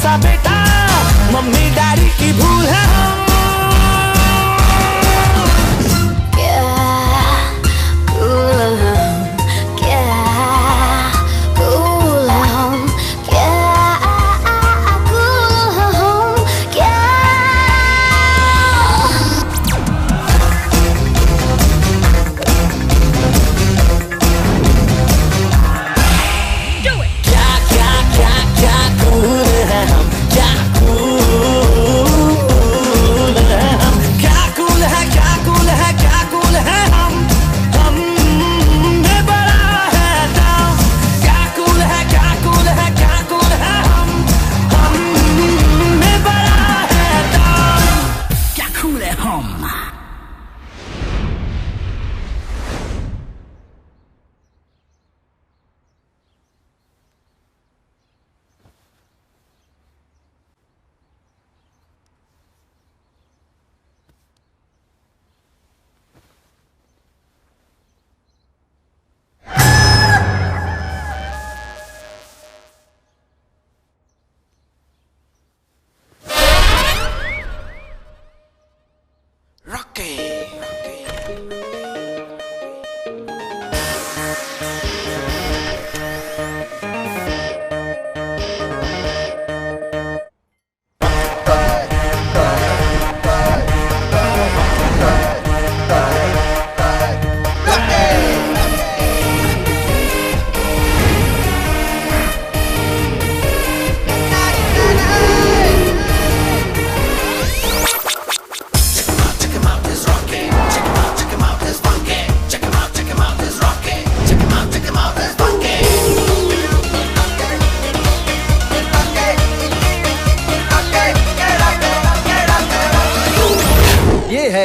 सा बेटा, mummy daddy की भूल है हम।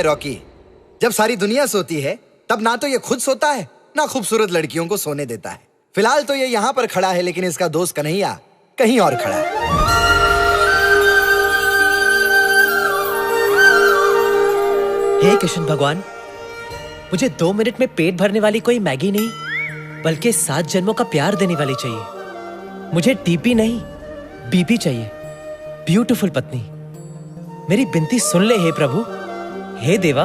रॉकी, जब सारी दुनिया सोती है तब ना तो ये खुद सोता है ना खूबसूरत लड़कियों को सोने देता है। फिलहाल तो ये यहाँ पर खड़ा है, लेकिन इसका दोस्त कन्हैया कहीं और खड़ा है। हे कृष्ण भगवान, मुझे 2 मिनट में पेट भरने वाली कोई मैगी नहीं, बल्कि 7 जन्मों का प्यार देने वाली चाहिए। मुझे टीपी नहीं, बीपी चाहिए। ब्यूटीफुल पत्नी, मेरी बिनती सुन ले हे प्रभु, हे देवा।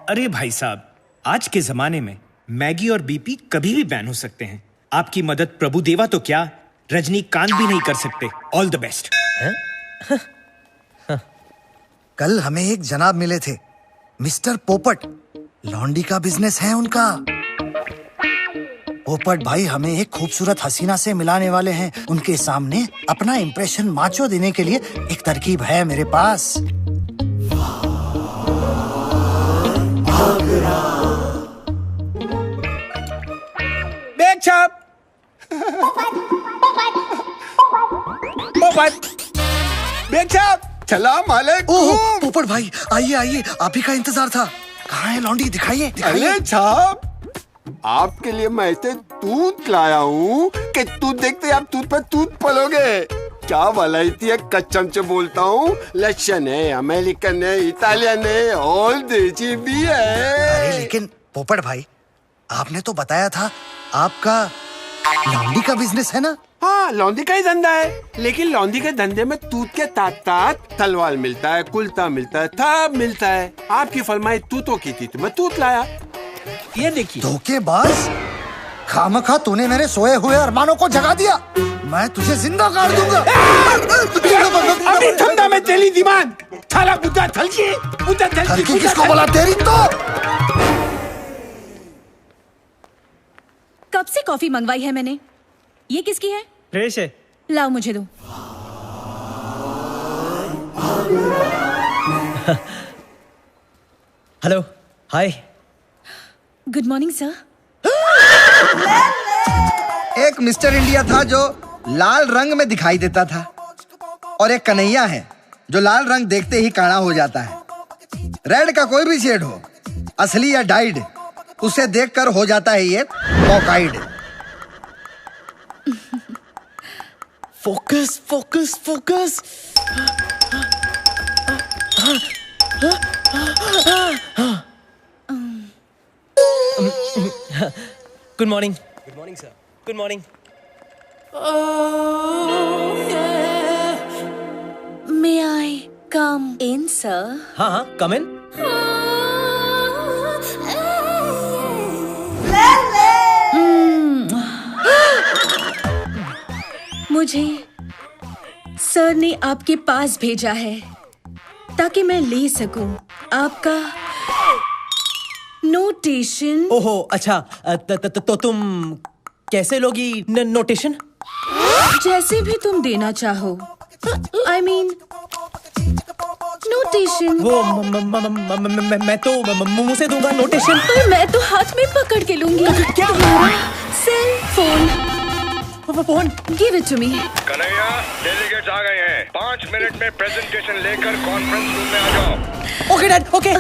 अरे भाई साहब, आज के जमाने में मैगी और बीपी कभी भी बैन हो सकते हैं। आपकी मदद प्रभु देवा तो क्या, रजनीकांत भी नहीं कर सकते। All the best. कल हमें एक जनाब मिले थे, मिस्टर पोपट। लॉन्डी का बिजनेस है उनका। पोपट भाई हमें एक खूबसूरत हसीना से मिलाने वाले हैं। उनके सामने अपना इंप्रेशन माचो देने के लिए एक तरकीब है मेरे पास। बेग छाप। पोपट, बेग छाप। सलाम वालेकुम। पोपट भाई आइए आइए, आप ही का इंतजार था। कहाँ है लॉन्डी, दिखाइए दिखाइए। अरे छाप, आपके लिए मैं ऐसे दूध लाया हूँ कि दूध देखते आप दूध पर दूध पलोगे। क्या वलायती है, कच्चम से बोलता हूँ। लक्षण है, अमेरिकन है, इटालियन है और देसी भी है। अरे लेकिन पोपट भाई, आपने तो बताया था आपका लॉन्डी का बिजनेस है ना? हाँ, लौंडी का ही धंधा है, लेकिन लौंडी के धंधे में तूत के तात तलवार मिलता है, कुलता मिलता है, सब मिलता है। आपकी फरमाइश तूतों की थी तो मैं तूत लाया। ये देखिए। धोखेबाज, खामखा तूने मेरे सोए हुए अरमानों को जगा दिया। मैं तुझे जिंदा काट दूंगा। अभी ठंडा में तेली दिमाग, थाला बुद्धा थलकी, बुद्धा थलकी किसको बोला तेरी तो? कब से कॉफी मंगवाई है मैंने, ये किसकी है? फ्रेश है। लाओ मुझे दो। Hello, hi. Good morning sir. एक मिस्टर इंडिया था जो लाल रंग में दिखाई देता था, और एक कन्हैया है जो लाल रंग देखते ही काला हो जाता है। रेड का कोई भी शेड हो, असली या डाइड, उसे देखकर हो जाता है ये कॉकाइड। Focus focus focus. Good morning. Good morning sir. Good morning. May I come in sir? हाँ हाँ, कम इन। मुझे सर ने आपके पास भेजा है ताकि मैं ले सकूं आपका नोटेशन। ओहो अच्छा, तो तुम कैसे लोगी नोटेशन? जैसे भी तुम देना चाहो। I mean notation. वो मैं तो मुंह से दूंगा नोटेशन। पर मैं तो हाथ में पकड़ के लूंगी। क्या? Cell phone. Phone give it to me. Kanhaiya, delegates आ गए हैं। 5 मिनट में प्रेजेंटेशन लेकर कॉन्फ्रेंस रूम में आ जाओ। Okay dad, okay.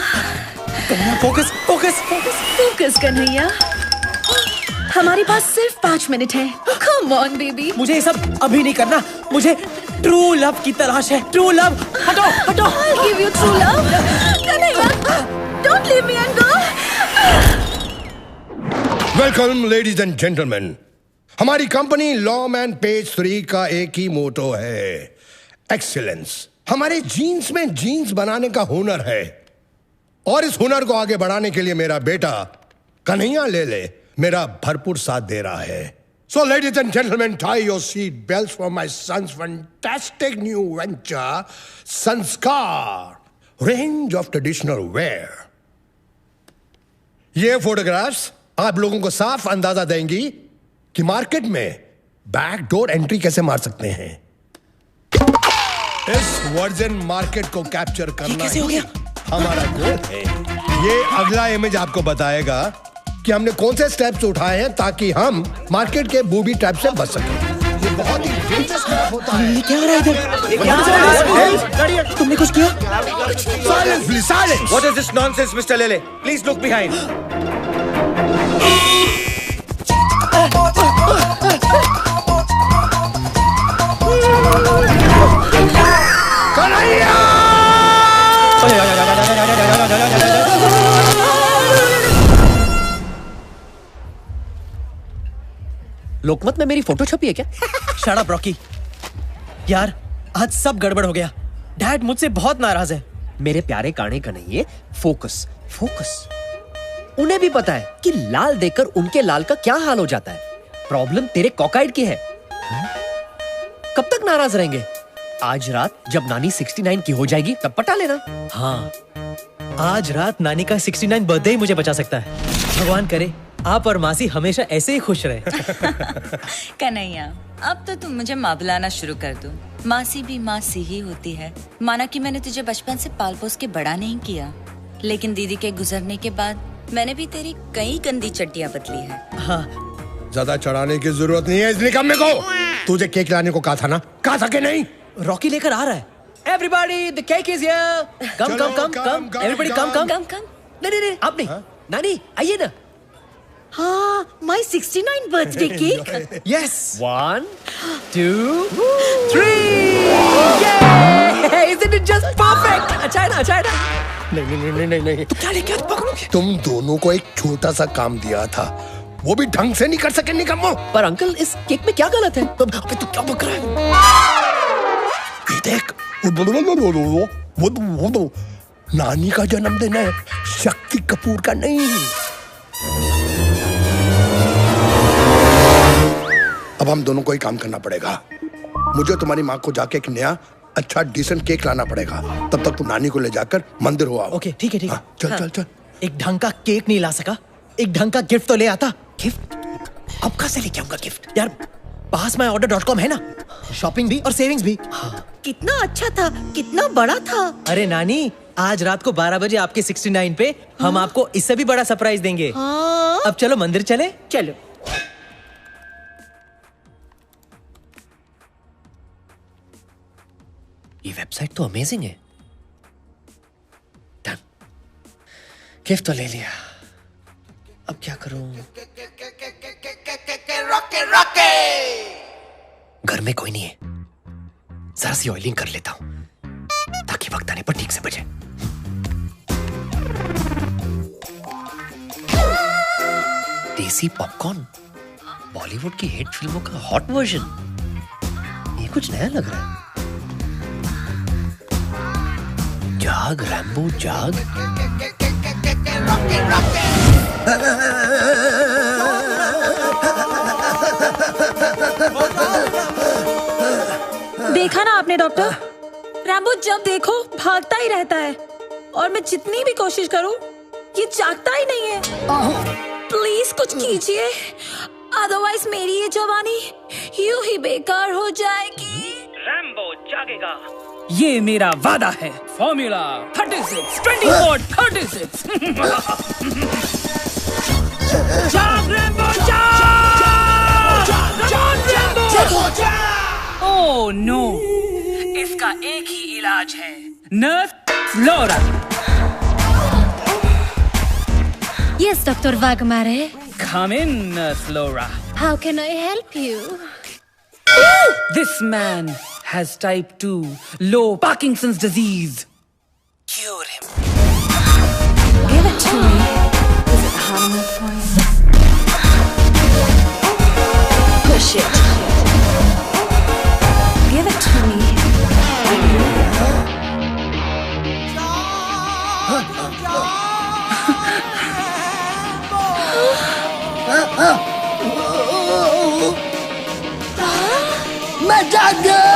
Focus focus focus focus Kanhaiya, हमारे पास सिर्फ 5 मिनट है। Come on baby. मुझे ये सब अभी नहीं करना, मुझे ट्रू लव की तलाश है। True love. हटो हटो। I'll give you true love. Kanhaiya, don't leave me and go. Welcome ladies and gentleman. हमारी कंपनी लॉमैन पेज 3 का एक ही मोटो है, एक्सीलेंस। हमारे जीन्स में जीन्स बनाने का हुनर है और इस हुनर को आगे बढ़ाने के लिए मेरा बेटा कन्हैया ले मेरा भरपूर साथ दे रहा है। So ladies and gentlemen, tie your seat belts for my son's fantastic new venture, Sanskar, range of traditional wear. ये फोटोग्राफ्स आप लोगों को साफ अंदाजा देंगी कि मार्केट में बैक डोर एंट्री कैसे मार सकते हैं। इस वर्जिन मार्केट को कैप्चर करना कैसे हो गया? हमारा गोल है। ये अगला इमेज आपको बताएगा कि हमने कौन से स्टेप्स उठाए हैं ताकि हम मार्केट के बूबी ट्रैप से बच सकें। ये बहुत ही डेंजरस ट्रैप होता है। ये क्या हो रहा है इधर? तुमने कुछ किया? Silence please, silence. What is this nonsense, Mr. Lele? Please look behind. Kanhaiya! Lokmat में मेरी फोटो छपी है क्या? Shut up Rocky. यार आज सब गड़बड़ हो गया। डैड मुझसे बहुत नाराज है। मेरे प्यारे काने कन्हैया, फोकस फोकस। उन्हें भी पता है कि लाल देखकर उनके लाल का क्या हाल हो जाता है। प्रॉब्लम तेरे कॉकाइड की है। कब तक नाराज रहेंगे? आज रात जब नानी 69 की हो जाएगी तब पटा लेना। हाँ, आज रात नानी का 69 बर्थडे ही मुझे बचा सकता है। भगवान करे आप और मासी हमेशा ऐसे ही खुश रहे। कन्हैया, अब तो तुम मुझे माँ बुलाना शुरू कर दो। मासी भी मासी ही होती है। माना कि मैंने तुझे बचपन से पाल पोस के बड़ा नहीं किया, लेकिन दीदी के गुजरने के बाद मैंने भी तेरी कई गंदी चड्डियाँ बदली है। हाँ, ज्यादा चढ़ाने की जरूरत नहीं है इस निकम्मे को। तुझे केक लाने को कहा था ना, कहा था कि नहीं? रॉकी लेकर आ रहा है। Everybody, the cake is here. Come, चलो, come, come, come. come, Everybody, come, come. come. कम नहीं, आप नहीं। नानी, आइए ना। हाँ, my 69 birthday cake. Yes. 1 2 3 Yay! Isn't it just perfect? अच्छा है ना, अच्छा है ना? नहीं। तो क्या लेके आज पकड़ोगे? तुम दोनों को एक छोटा सा काम दिया था, वो भी ढंग से नहीं कर सके निकम्मो। पर अंकल इस केक में क्या गलत है? अबे तू क्या बक रहा है? ये देख, वो नानी का जन्मदिन है, शक्ति कपूर का नहीं। अब हम दोनों को ही काम करना पड़ेगा। मुझे तुम्हारी माँ को जाके एक नया अच्छा डिसेंट केक लाना पड़ेगा। तब तक तुम नानी को ले जाकर मंदिर हो आओ। ओके, ठीक है, ठीक है। हाँ, चल चल चल। एक ढंग का केक नहीं ला सका, एक ढंग का गिफ्ट तो ले आता। गिफ्ट? अब कहाँ से लेके आऊंगा गिफ्ट? यार passmyorder.com है ना, शॉपिंग भी और सेविंग्स भी। हाँ। कितना अच्छा था, कितना बड़ा था। अरे नानी, आज रात को 12 बजे आपके 69 पे हम आपको इससे भी बड़ा सरप्राइज देंगे। हाँ। अब चलो मंदिर चले। चलो। ये वेबसाइट तो अमेजिंग है। डन, गिफ्ट तो ले लिया, अब क्या करूं? घर में कोई नहीं है, जरा सी ऑयलिंग कर लेता हूं ताकि वक्त आने पर ठीक से बचे। देसी पॉपकॉर्न, बॉलीवुड की हिट फिल्मों का हॉट वर्जन। ये कुछ नया लग रहा है। जाग रैम्बो जाग। देखा ना आपने डॉक्टर, रैम्बो जब देखो भागता ही रहता है और मैं जितनी भी कोशिश करूं ये जागता ही नहीं है। प्लीज कुछ कीजिए, अदरवाइज मेरी ये जवानी यूं ही बेकार हो जाएगी। रैम्बो जागेगा, ये मेरा वादा है। फॉर्मूला 36 24 36। जाग रैम्बो जाग। ओह नो, इसका एक ही इलाज है, nurse flora. Yes, Dr. Wagmare. Come in, Nurse Laura. How can I help you? This man has type 2 low Parkinson's disease. Cure him. Give it to me. Is it hot enough for you? Push it. Give it to me. मैं जाग गया।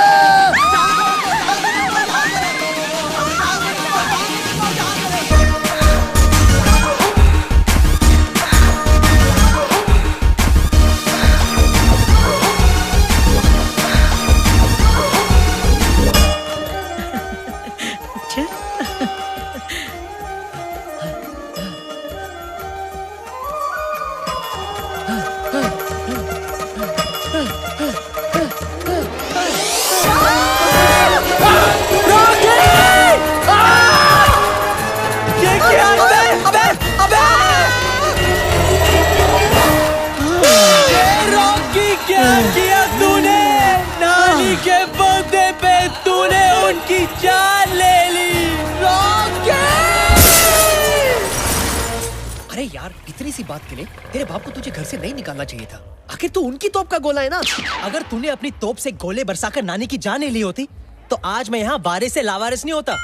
अरे यार, इतनी सी बात के लिए तेरे बाप को तुझे घर से नहीं निकालना चाहिए था। आखिर तू उनकी तोप का गोला है ना। अगर तूने अपनी तोप से गोले बरसाकर नानी की जान ले ली होती तो आज मैं यहाँ वारिस से लावारिस नहीं होता।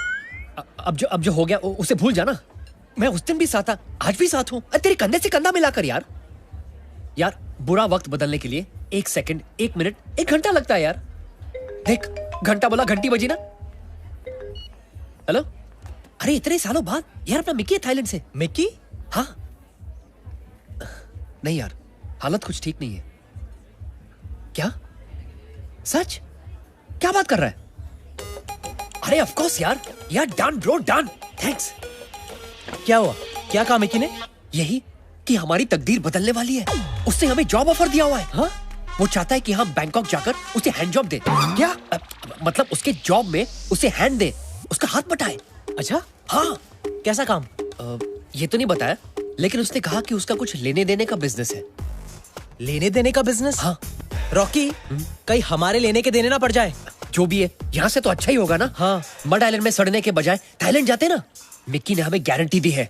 अब जो हो गया उसे भूल जाना। मैं उस दिन भी साथ था, आज भी साथ हूँ। तेरे कंधे से कंधा मिलाकर यार। यार बुरा वक्त बदलने के लिए 1 सेकंड, 1 मिनट, 1 घंटा लगता है यार। देख, घंटा बोला, घंटी बजी ना। हेलो, अरे इतने सालों बाद यार अपना मिक्की है थाईलैंड से। मिक्की? हाँ। नहीं यार, हालत कुछ ठीक नहीं है। क्या? सच? क्या बात कर रहा है? अरे ऑफ कोर्स यार डन ब्रो, डन, थैंक्स। क्या हुआ? क्या कहा मिक्की ने? यही कि हमारी तकदीर बदलने वाली है। उसने हमें जॉब ऑफर दिया हुआ है। हाँ? वो चाहता है कि हम बैंकॉक जाकर उसे हैंड जॉब दे। क्या? मतलब उसके जॉब में उसे हैंड दे, उसका हाथ बटाए। अच्छा? हाँ। कैसा काम? ये तो नहीं बताया, लेकिन उसने कहा कि उसका कुछ लेने देने का बिजनेस है। लेने देने का बिजनेस? हाँ। रॉकी, कहीं हमारे लेने के देने ना पड़ जाए। जो भी है, यहाँ से तो अच्छा ही होगा ना। हाँ। मड आइलैंड में सड़ने के बजाय थाईलैंड जाते ना। मिक्की ने हमें गारंटी दी है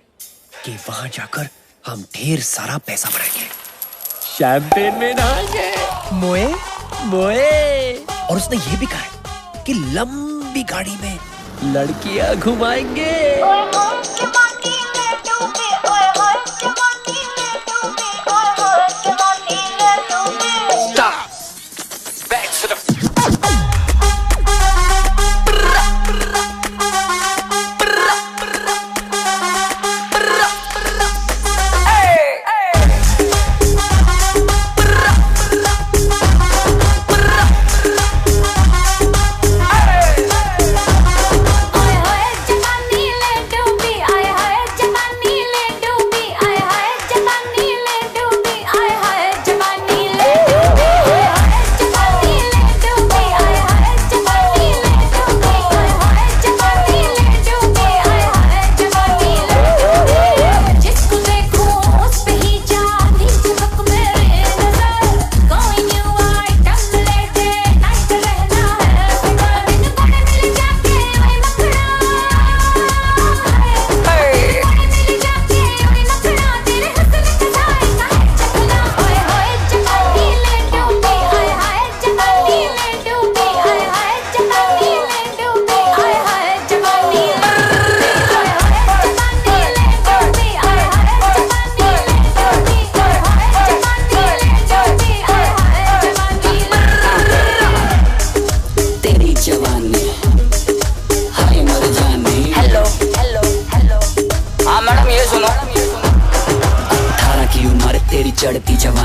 कि वहां जाकर हम ढेर सारा पैसा बनाएंगे, शैंपेन में नहाएंगे, मोए मोए। और उसने ये भी कहा है कि लंबी गाड़ी में लड़कियां घुमाएंगे।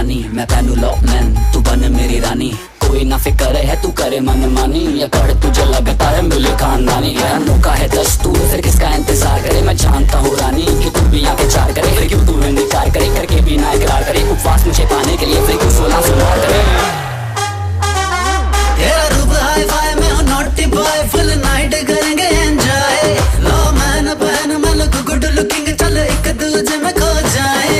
पानी, मैं पहनू लॉकमैन तू बन मेरी रानी, कोई ना फिक्र है तू करे मन मानी, या कर तुझे लगता है मिले खानदानी, यार मौका है दस्तूर फिर किसका इंतजार करे, मैं जानता हूँ रानी कि तू भी आके चार करे, फिर क्यों तू इनकार करे, करके भी ना इकरार करे, उपवास मुझे पाने के लिए फिर क्यों 16 सुनार करे। तेरा रूप हाई फाई में हूँ नॉटी बॉय, फुल नाइट करेंगे एंजॉय, लो मैन बहन मैं लुक गुड लुकिंग, चल एक दूजे में खो जाए।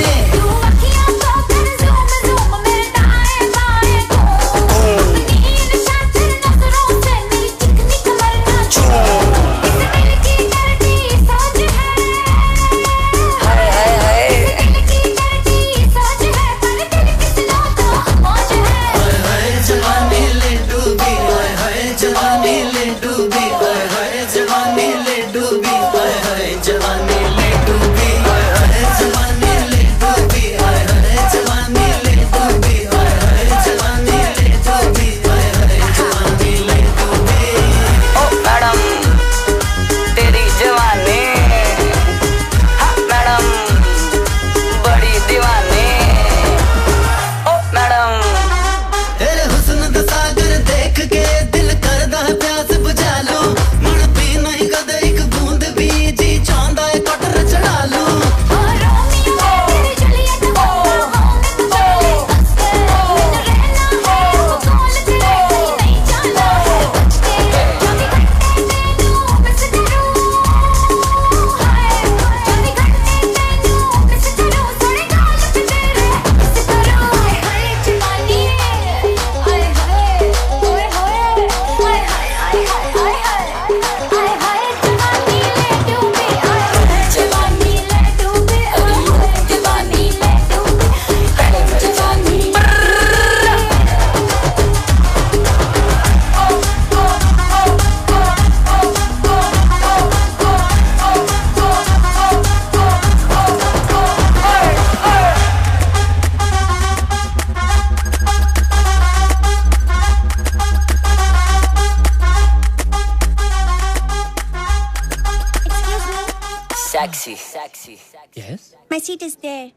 Sexy. Yes? My seat is there.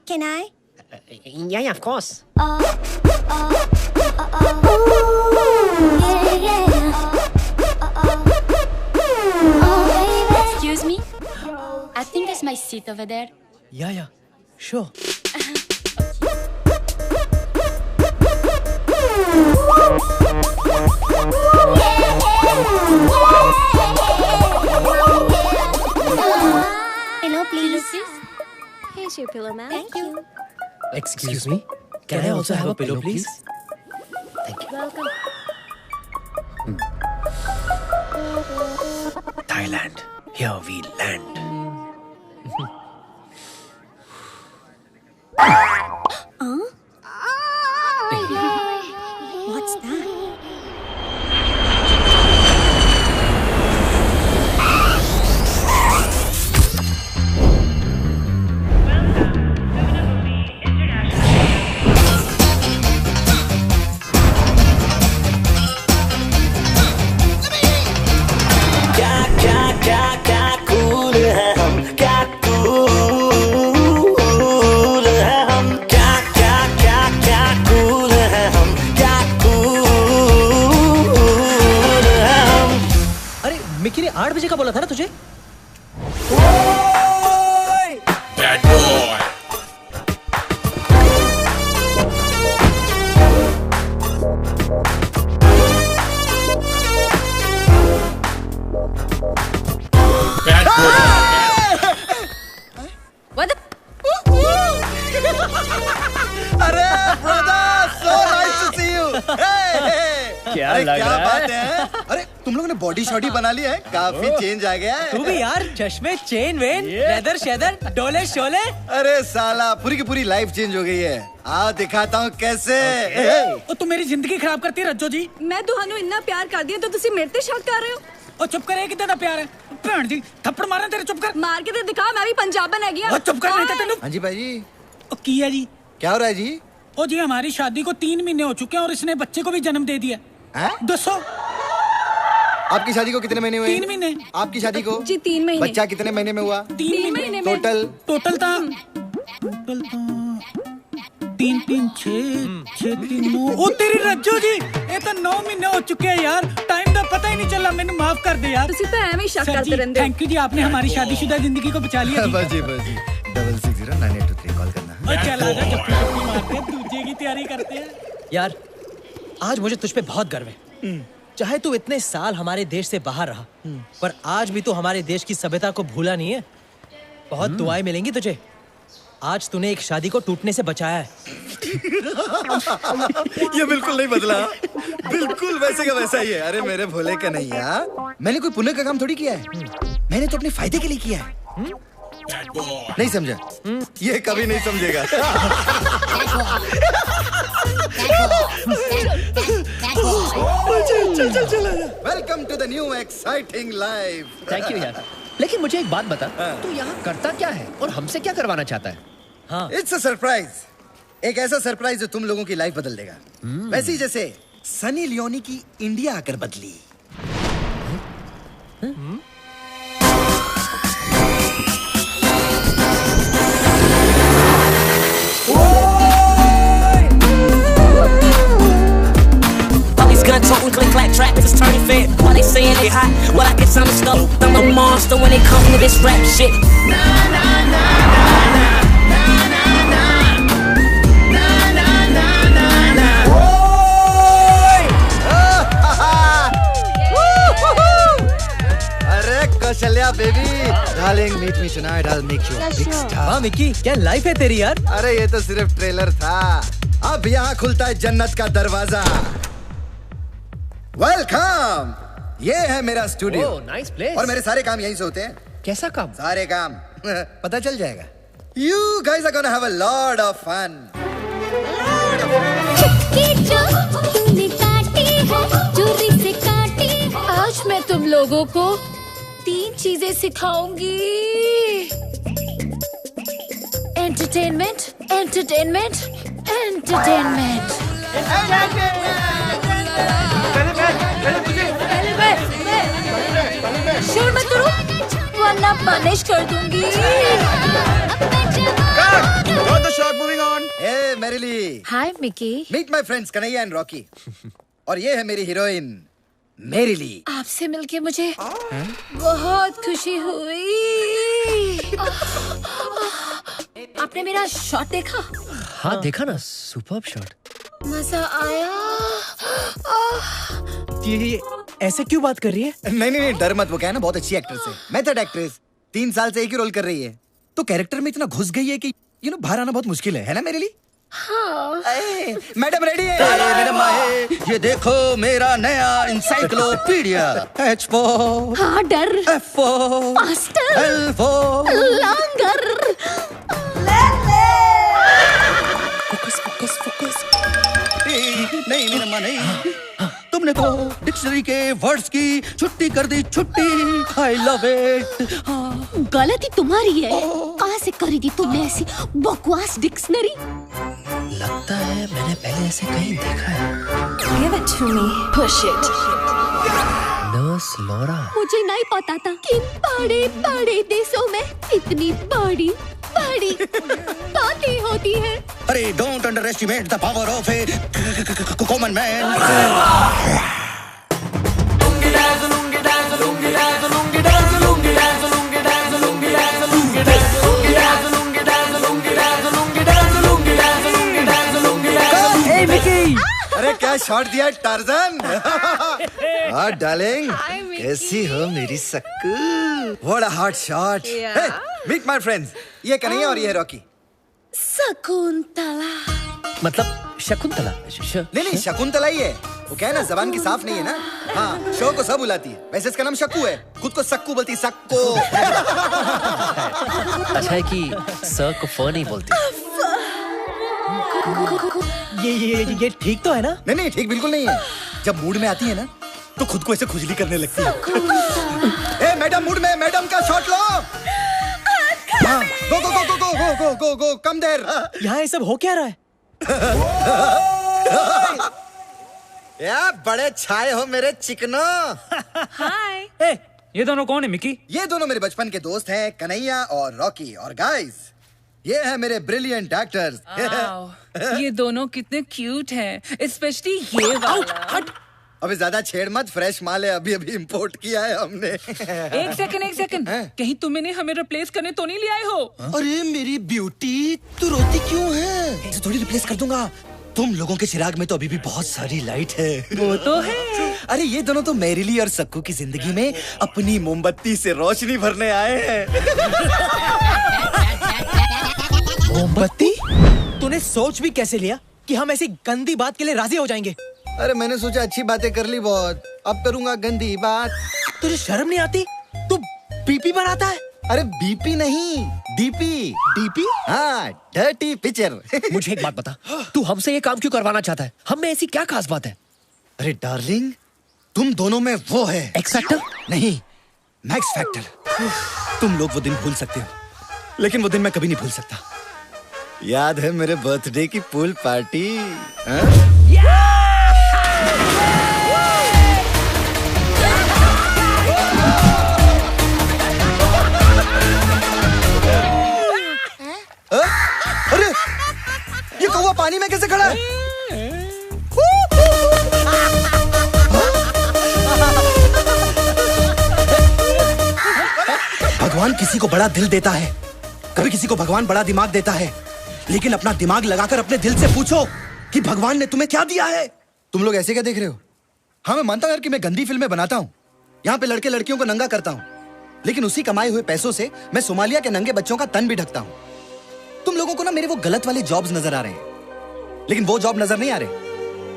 Can I? Yeah, of course. Excuse me? I think that's my seat over there. Yeah, sure. Pillow, please. Here's your pillow, ma'am. Thank you. Excuse me? Can I also have a pillow, please? Thank you. Welcome. Thailand, here we land. What's that? Mickey ने 8 बजे का बोला था ना तुझे? Bad boy. Bad boy. What the? अरे brother, so nice to see you. क्या अरे लग क्या रहा बात है? है? अरे तुम लोगों ने बॉडी शॉडी बना ली है, काफी चेंज आ गया है। तू भी यार, चश्मे, चेन वेन, लेदर शेदर, डोले शोले। अरे साला पूरी की पूरी लाइफ चेंज हो गई है। आ दिखाता हूँ कैसे। ओ तू मेरी जिंदगी खराब करती है रज्जो जी। मैं तुहानू इतना प्यार कर दिया तो तुसी मेरे ते शक कर रहे हो? ओ चुप कर, कितना प्यार है भैन जी, थप्पड़ मारना तेरे, चुप कर। मार के ते दिखा, मैं भी पंजाबन है गया। ओ चुप कर, नहीं तो तेनू। हाँ जी भाई जी। ओ की है जी? क्या हो रहा है जी? ओ जी हमारी शादी को 3 महीने हो चुके हैं और इसने बच्चे को भी जन्म दे दिया। दसो आपकी शादी को कितने महीने हुए? 3 महीने। आपकी शादी को? जी 3 महीने। बच्चा कितने महीने में हुआ? 3 महीने में। टोटल 3 3 3 6 6 3 9 ओ तेरी रज्जो जी ये तो 9 महीने हो चुके हैं यार टाइम का पता ही नहीं चला मैंने माफ कर दे यार ਤੁਸੀਂ ਤਾਂ ਐਵੇਂ ਹੀ ਸ਼ੱਕ ਕਰਦੇ ਰਹਿੰਦੇ थैंक यू जी आपने हमारी शादीशुदा जिंदगी को बचा लिया बस जी 660982 कॉल करना और चल आजा चप्पी चप्पी मारते हैं दूजे की तैयारी करते हैं यार आज मुझे तुझ पे बहुत गर्व है चाहे तू इतने साल हमारे देश से बाहर रहा पर आज भी तू हमारे देश की सभ्यता को भूला नहीं है बहुत दुआएं मिलेंगी तुझे आज तूने एक शादी को टूटने से बचाया है ये बिल्कुल नहीं बदला बिल्कुल वैसे का वैसा ही है अरे मेरे भोले कन्हैया मैंने कोई पुण्य का काम थोड़ी किया है मैंने तो अपने फायदे के लिए किया है नहीं समझा ये कभी नहीं समझेगा चल welcome to the new exciting life thank you यार लेकिन मुझे एक बात बता तू यहाँ करता क्या है और हमसे क्या करवाना चाहता है हाँ इट्स अ सरप्राइज एक ऐसा सरप्राइज जो तुम लोगों की लाइफ बदल देगा वैसे ही जैसे सनी लियोनी की इंडिया आकर बदली Gun toting, click clack, trap is turning fair. Why they saying they hot? Well, I guess I'm a stuff. I'm a monster when it comes to this rap shit. अरे Kaushalya baby darling meet me tonight I will make you a big star वाह Mickey क्या life है तेरी यार अरे ये तो सिर्फ ट्रेलर था अब यहाँ खुलता है जन्नत का दरवाजा वेलकम ये है मेरा स्टूडियो नाइस प्लेस और मेरे सारे काम यहीं से होते हैं कैसा काम सारे काम पता चल जाएगा you guys are gonna have a lot of fun तूने काटी है चोरी से काटी आज मैं तुम लोगों को 3 चीजें सिखाऊंगी एंटरटेनमेंट एंटरटेनमेंट एंटरटेनमेंट शोर मत करो वरना पनिश कर दूंगी Hey merrily hi Mickey meet my friends Kanhaiya and Rocky और ये है मेरी हीरोइन मेरिली आपसे मिलके मुझे बहुत खुशी हुई आपने मेरा शॉट देखा हाँ देखा ना सुपर्ब शॉट मजा आया ये ऐसे क्यों बात कर रही है नहीं डर मत वो क्या है ना बहुत अच्छी एक्ट्रेस है मेथड एक्ट्रेस 3 साल से एक ही रोल कर रही है तो कैरेक्टर में इतना घुस गई है कि बाहर आना बहुत मुश्किल है ना मेरे लिए हाँ मैडम रेडी है मैडम आए ये देखो मेरा नया इंसाइक्लोपीडिया H4 हाँ डर F4 मास्टर L4 लांगर फोकस नहीं मेरा माँ नहीं तुमने तो डिक्शनरी के वर्ड्स की छुट्टी कर दी छुट्टी आई लव इट गलती तुम्हारी है कहाँ से करी थी तुमने ऐसी बकवास डिक्शनरी लगता है मैंने पहले ऐसे कहीं देखा है Give it to me. Push it. Nurse Laura मुझे नहीं पता था कि बड़े बड़े देशों में इतनी बड़ी बड़ी बातें होती है अरे don't under estimate the power of A common man अरे क्या शॉट दिया टार्जन हाँ डार्लिंग कैसी हो मेरी Sakku what a hot shot meet my friends ये कन्हैया और ये है रॉकी शकुंतला मतलब शकुंतला नहीं शकुंतला ही है वो क्या है ना जबान की साफ नहीं है ना हाँ शो को सब बुलाती है वैसे इसका नाम शक्कू है खुद को सक्कू बोलती सक्को अच्छा है कि सर को फ नहीं बोलती ये ठीक तो है ना नहीं ठीक बिल्कुल नहीं है जब मूड में आती है ना तो खुद को ऐसे खुजली करने लगती है ए मैडम मूड में मैडम का शॉट लो गो गो गो गो गो गो गो गो कम देर यहाँ ये सब हो क्या रहा है यार बड़े छाए हो मेरे चिकनो हाय ये दोनों कौन है मिकी ये दोनों मेरे बचपन के दोस्त हैं कन्हैया और रॉकी और गाइस ये है मेरे ब्रिलियंट एक्टर्स। ये दोनों कितने क्यूट हैं, स्पेशली ये वाला। हट। अबे ज्यादा छेड़ मत, फ्रेश माल है, अभी अभी इंपोर्ट किया है हमने। एक सेकंड, कहीं तुम इन्हें हमें रिप्लेस करने तो नहीं ले आए हो? अरे मेरी ब्यूटी, तू रोती क्यों है? इसे थोड़ी रिप्लेस कर दूंगा। तुम लोगों के चिराग में तो अभी भी बहुत सारी लाइट है। वो तो है। अरे ये दोनों तो मैरिली और सक्कू की जिंदगी में अपनी मोमबत्ती से रोशनी भरने आए हैं। मोमबत्ती? तूने सोच भी कैसे लिया कि हम ऐसी गंदी बात के लिए राजी हो जाएंगे? अरे मैंने सोचा अच्छी बातें कर ली बहुत, अब करूंगा गंदी बात। तुझे शर्म नहीं आती? तू बीपी बनाता है? अरे बीपी नहीं, डीपी। डीपी? हाँ, डर्टी पिक्चर। मुझे एक बात बता, तू हमसे ये काम क्यों करवाना चाहता है? हम में ऐसी क्या खास बात है? अरे डार्लिंग, तुम दोनों में वो है एक्स फैक्टर? नहीं, मैक्स फैक्टर। तुम लोग वो दिन भूल सकते हो, लेकिन वो दिन मैं कभी नहीं भूल सकता। याद है मेरे बर्थडे की पूल पार्टी? अरे ये कौवा पानी में कैसे खड़ा है? भगवान किसी को बड़ा दिल देता है, कभी किसी को भगवान बड़ा दिमाग देता है, लेकिन अपना दिमाग लगाकर अपने दिल से पूछो कि भगवान ने तुम्हें क्या दिया है। तुम लोग ऐसे क्या देख रहे हो? हाँ मैं मानता हूं यार कि मैं गंदी फिल्में बनाता हूं, यहाँ पे लड़के लड़कियों को नंगा करता हूं, लेकिन उसी कमाए हुए पैसों से मैं सोमालिया के नंगे बच्चों का तन भी ढकता हूं। तुम लोगों को ना मेरे वो गलत वाले जॉब्स नजर आ रहे हैं, लेकिन वो जॉब नजर नहीं आ रहे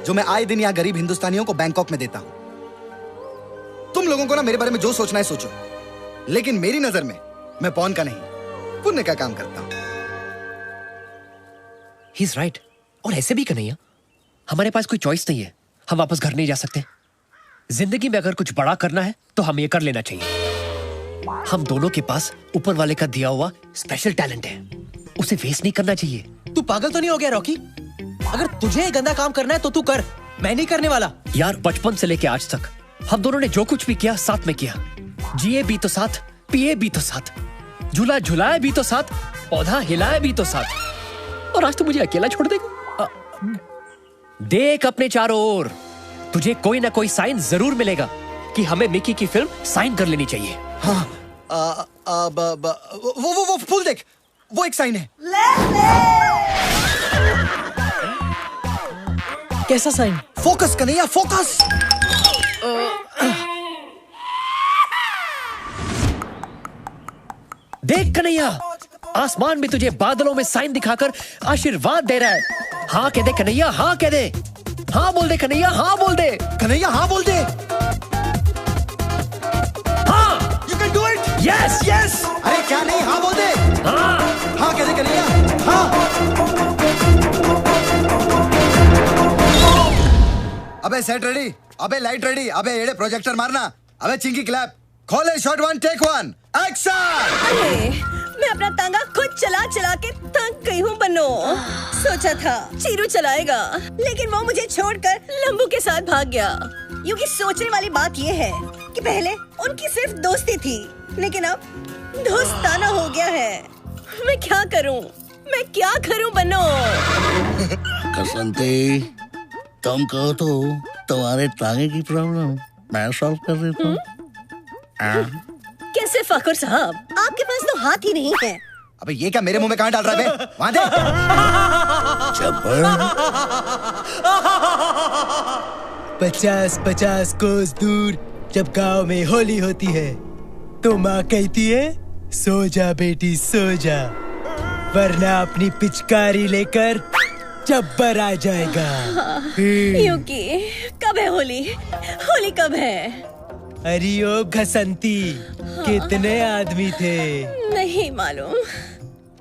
जो मैं आए दिन यहाँ गरीब हिंदुस्तानियों को बैंकॉक में देता हूं। तुम लोगों को ना मेरे बारे में जो सोचना है सोचो, लेकिन मेरी नजर में मैं पौन का नहीं, पुण्य का काम करता हूं। He's right। और ऐसे भी कन्हैया, हमारे पास कोई चॉइस नहीं है, हम वापस घर नहीं जा सकते। जिंदगी में अगर कुछ बड़ा करना है तो हम ये कर लेना चाहिए। हम दोनों के पास ऊपर वाले का दिया हुआ स्पेशल टैलेंट है, उसे वेस्ट नहीं करना चाहिए। तू पागल तो नहीं हो गया रॉकी? अगर तुझे ये गंदा काम करना है तो तू कर, मैं नहीं करने वाला। यार बचपन से लेके आज तक हम दोनों ने जो कुछ भी किया साथ में किया, जिए भी तो साथ, पिए भी तो साथ, झूला झुलाया भी तो साथ, पौधा हिलाया भी तो साथ, और आज तो मुझे अकेला छोड़ देगा। देख अपने चारों ओर, तुझे कोई ना कोई साइन जरूर मिलेगा कि हमें मिकी की फिल्म साइन कर लेनी चाहिए। हाँ, वो फूल देख, वो एक साइन है। कैसा साइन? Focus Kanhaiya, focus. देख कन्हैया, आसमान भी तुझे बादलों में साइन दिखाकर आशीर्वाद दे रहा है। हाँ कह दे कन्हैया, हाँ कह दे, हाँ बोल दे कन्हैया, हाँ बोल दे कन्हैया, हाँ बोल दे। हाँ, you can do it. Yes yes. अरे क्या नहीं, हाँ बोल दे। हाँ हाँ कह दे कन्हैया, हाँ। अबे सेट रेडी, अबे लाइट रेडी, अबे एड़े प्रोजेक्टर मारना, अबे चिंकी क्लैप, खोले शॉट 1 टेक 1 एक्शन। अरे मैं अपना तांगा खुद चला चला के थक गई हूँ बनो। सोचा था चीरू चलाएगा, लेकिन वो मुझे छोड़कर लंबू के साथ भाग गया। क्योंकि सोचने वाली बात ये है कि पहले उनकी सिर्फ दोस्ती थी, लेकिन अब दोस्ताना हो गया है। मैं क्या करूं बनो? कसंती, तुम कहो तो तुम्हारे तांगे की प्रॉब्लम मैं सॉल्व कर देता हूँ। कैसे फाखुर साहब, आपके पास तो हाथ ही नहीं है। अबे ये क्या मेरे मुंह में कहाँ डाल रहा है बे? वहाँ दे। 50-50 कोस दूर जब गांव में होली होती है तो माँ कहती है सो जा बेटी सो जा, वरना अपनी पिचकारी लेकर जब्बर आ जाएगा। यूकी, कब है होली? होली कब है? अरे ओ घसंती, कितने आदमी थे? नहीं मालूम,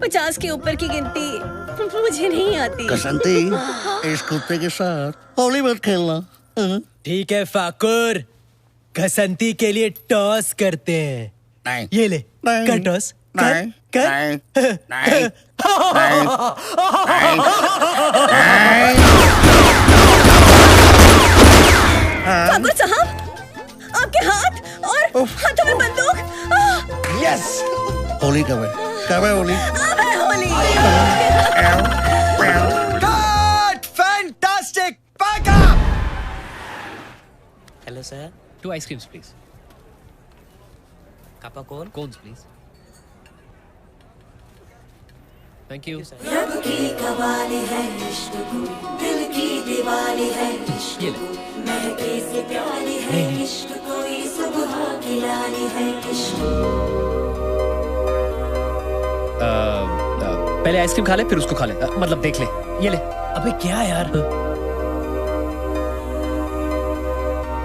50 के ऊपर की गिनती मुझे नहीं आती। कसंती, इस कुत्ते के साथ होली मत खेलना। ठीक है फाकुर, घसंती के लिए टॉस करते हैं। नहीं, ये ले, कर टॉस, कर। फाकुर साहब, आपके हाथ और हाथों में बंदूक। यस। होली कब है? कब है होली? अब है Holi. Cut! Fantastic! Back up! Hello, sir. 2 ice creams, please. Kappa cone? Cones, please. Thank you. रब की कवाली है इश्क कोई, दिल की दीवाली है इश्क कोई, महके से प्याली है इश्क कोई, सुबह की लाली है इश्क। पहले आइसक्रीम खा ले फिर उसको खा ले, मतलब देख ले। ये ले। अबे क्या यार?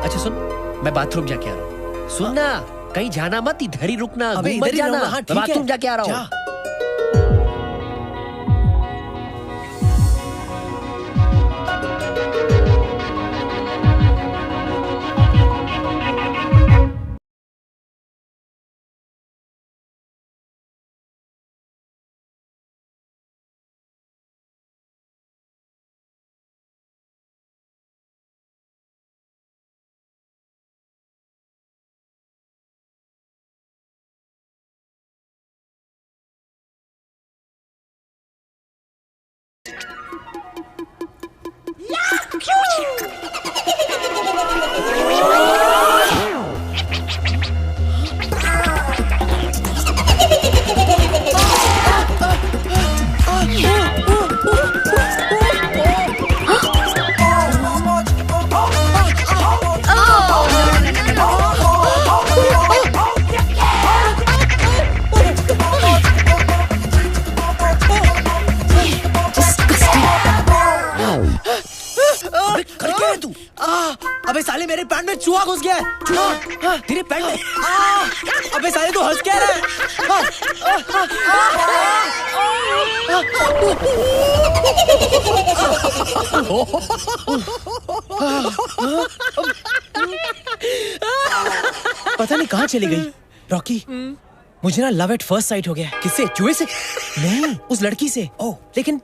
अच्छा सुन, मैं बाथरूम जाके आ रहा हूँ। सुन ना, कहीं जाना मत, इधर ही रुकना। अबे घूम मत इधर ही जाना। रहूंगा, हाँ, ठीक है। बाथरूम जाके आ रहा हूँ। अबे साले मेरे पैंट में चूहा घुस गया है। चूहा तेरे पैंट में। अबे साले तू हंस क्या रहा है? पता नहीं कहाँ चली गई रॉकी। मुझे ना लव एट फर्स्ट साइट हो गया। किससे? चूहे से? नहीं, उस लड़की से। ओह, लेकिन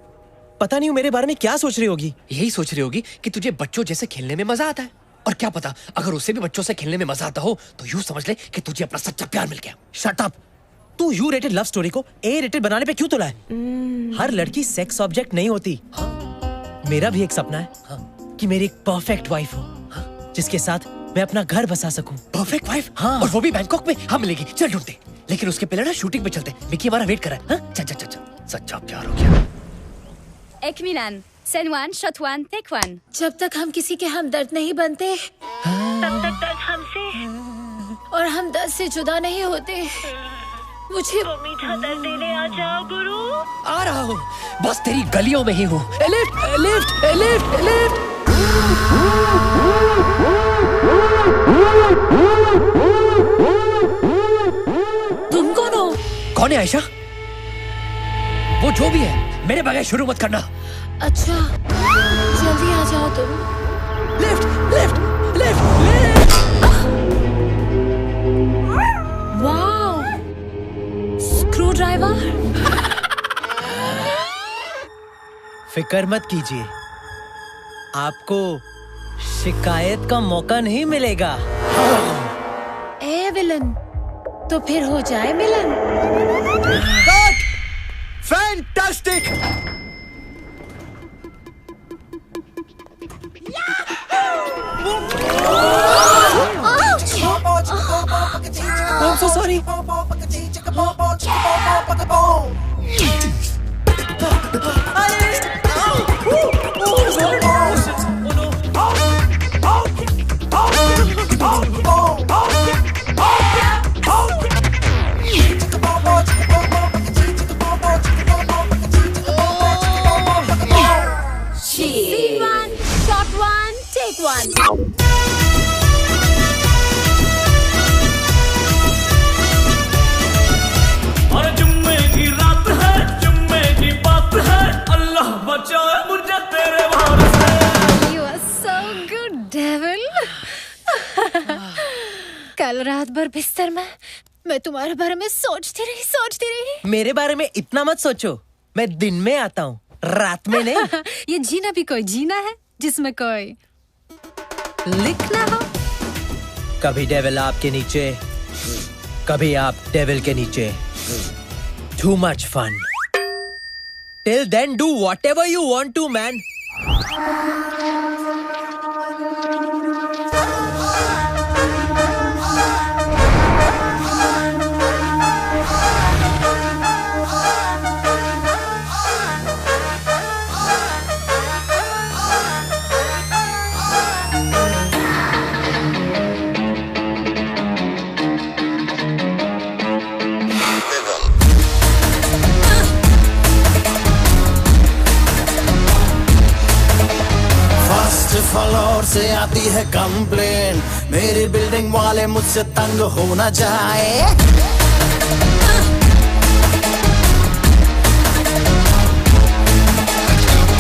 पता नहीं वो मेरे बारे में क्या सोच रही होगी। यही सोच रही होगी कि तुझे बच्चों जैसे खेलने में मजा आता है। और क्या पता, अगर उसे भी बच्चों से खेलने में मजा आता हो तो यूं समझ ले कि तुझे अपना सच्चा प्यार मिल गया। Shut up. तू यू रेटेड लव स्टोरी को ए रेटेड बनाने पे क्यों तुला है? हर लड़की सेक्स ऑब्जेक्ट नहीं होती। मेरा भी एक सपना है कि मेरी एक परफेक्ट वाइफ हो, जिसके साथ मैं अपना घर बसा सकूं। Perfect wife? हाँ। और वो भी बैंकॉक में। हाँ मिलेगी, चल ढूंढते। लेकिन उसके पहले ना शूटिंग पे चलते। मिकी हमारा वेट कर रहा है। चल चल चल, सच्चा प्यार हो गया। एक मिलन, scene one, shot one, take one. जब तक हम किसी के हमदर्द नहीं बनते, तब तक दर्द हमसे और हम दर्द से जुदा नहीं होते। मुझे वो मीठा दर्द देने आ जाओ गुरु। आ रहा हूँ, बस तेरी गलियों में ही हूँ। Lift lift lift lift. तुम कौन हो? कौन है आयशा? वो जो भी है, मेरे बगैर शुरू मत करना। अच्छा, जल्दी आ जाओ तुम। Lift lift lift lift. Wow, screw driver. फिक्र मत कीजिए, आपको शिकायत का मौका नहीं मिलेगा। ए विलन, तो फिर हो जाए मिलन। Fantastic! I'm so sorry. Scene one, shot one, take one. और जुम्मे की रात है, जुम्मे की बात है, अल्लाह बचाए मुझे तेरे भार से। You are so good, devil. कल रात भर बिस्तर में मैं तुम्हारे बारे में सोचती रही। मेरे बारे में इतना मत सोचो, मैं दिन में आता हूँ, रात में नहीं। ये जीना भी कोई जीना है जिसमें कोई लिखना हो। कभी डेविल आपके नीचे, कभी आप डेविल के नीचे। Too much fun. Till then, do whatever you want to, man. Floor से आती है कंप्लेन, मेरी बिल्डिंग वाले मुझसे तंग हो न जाए।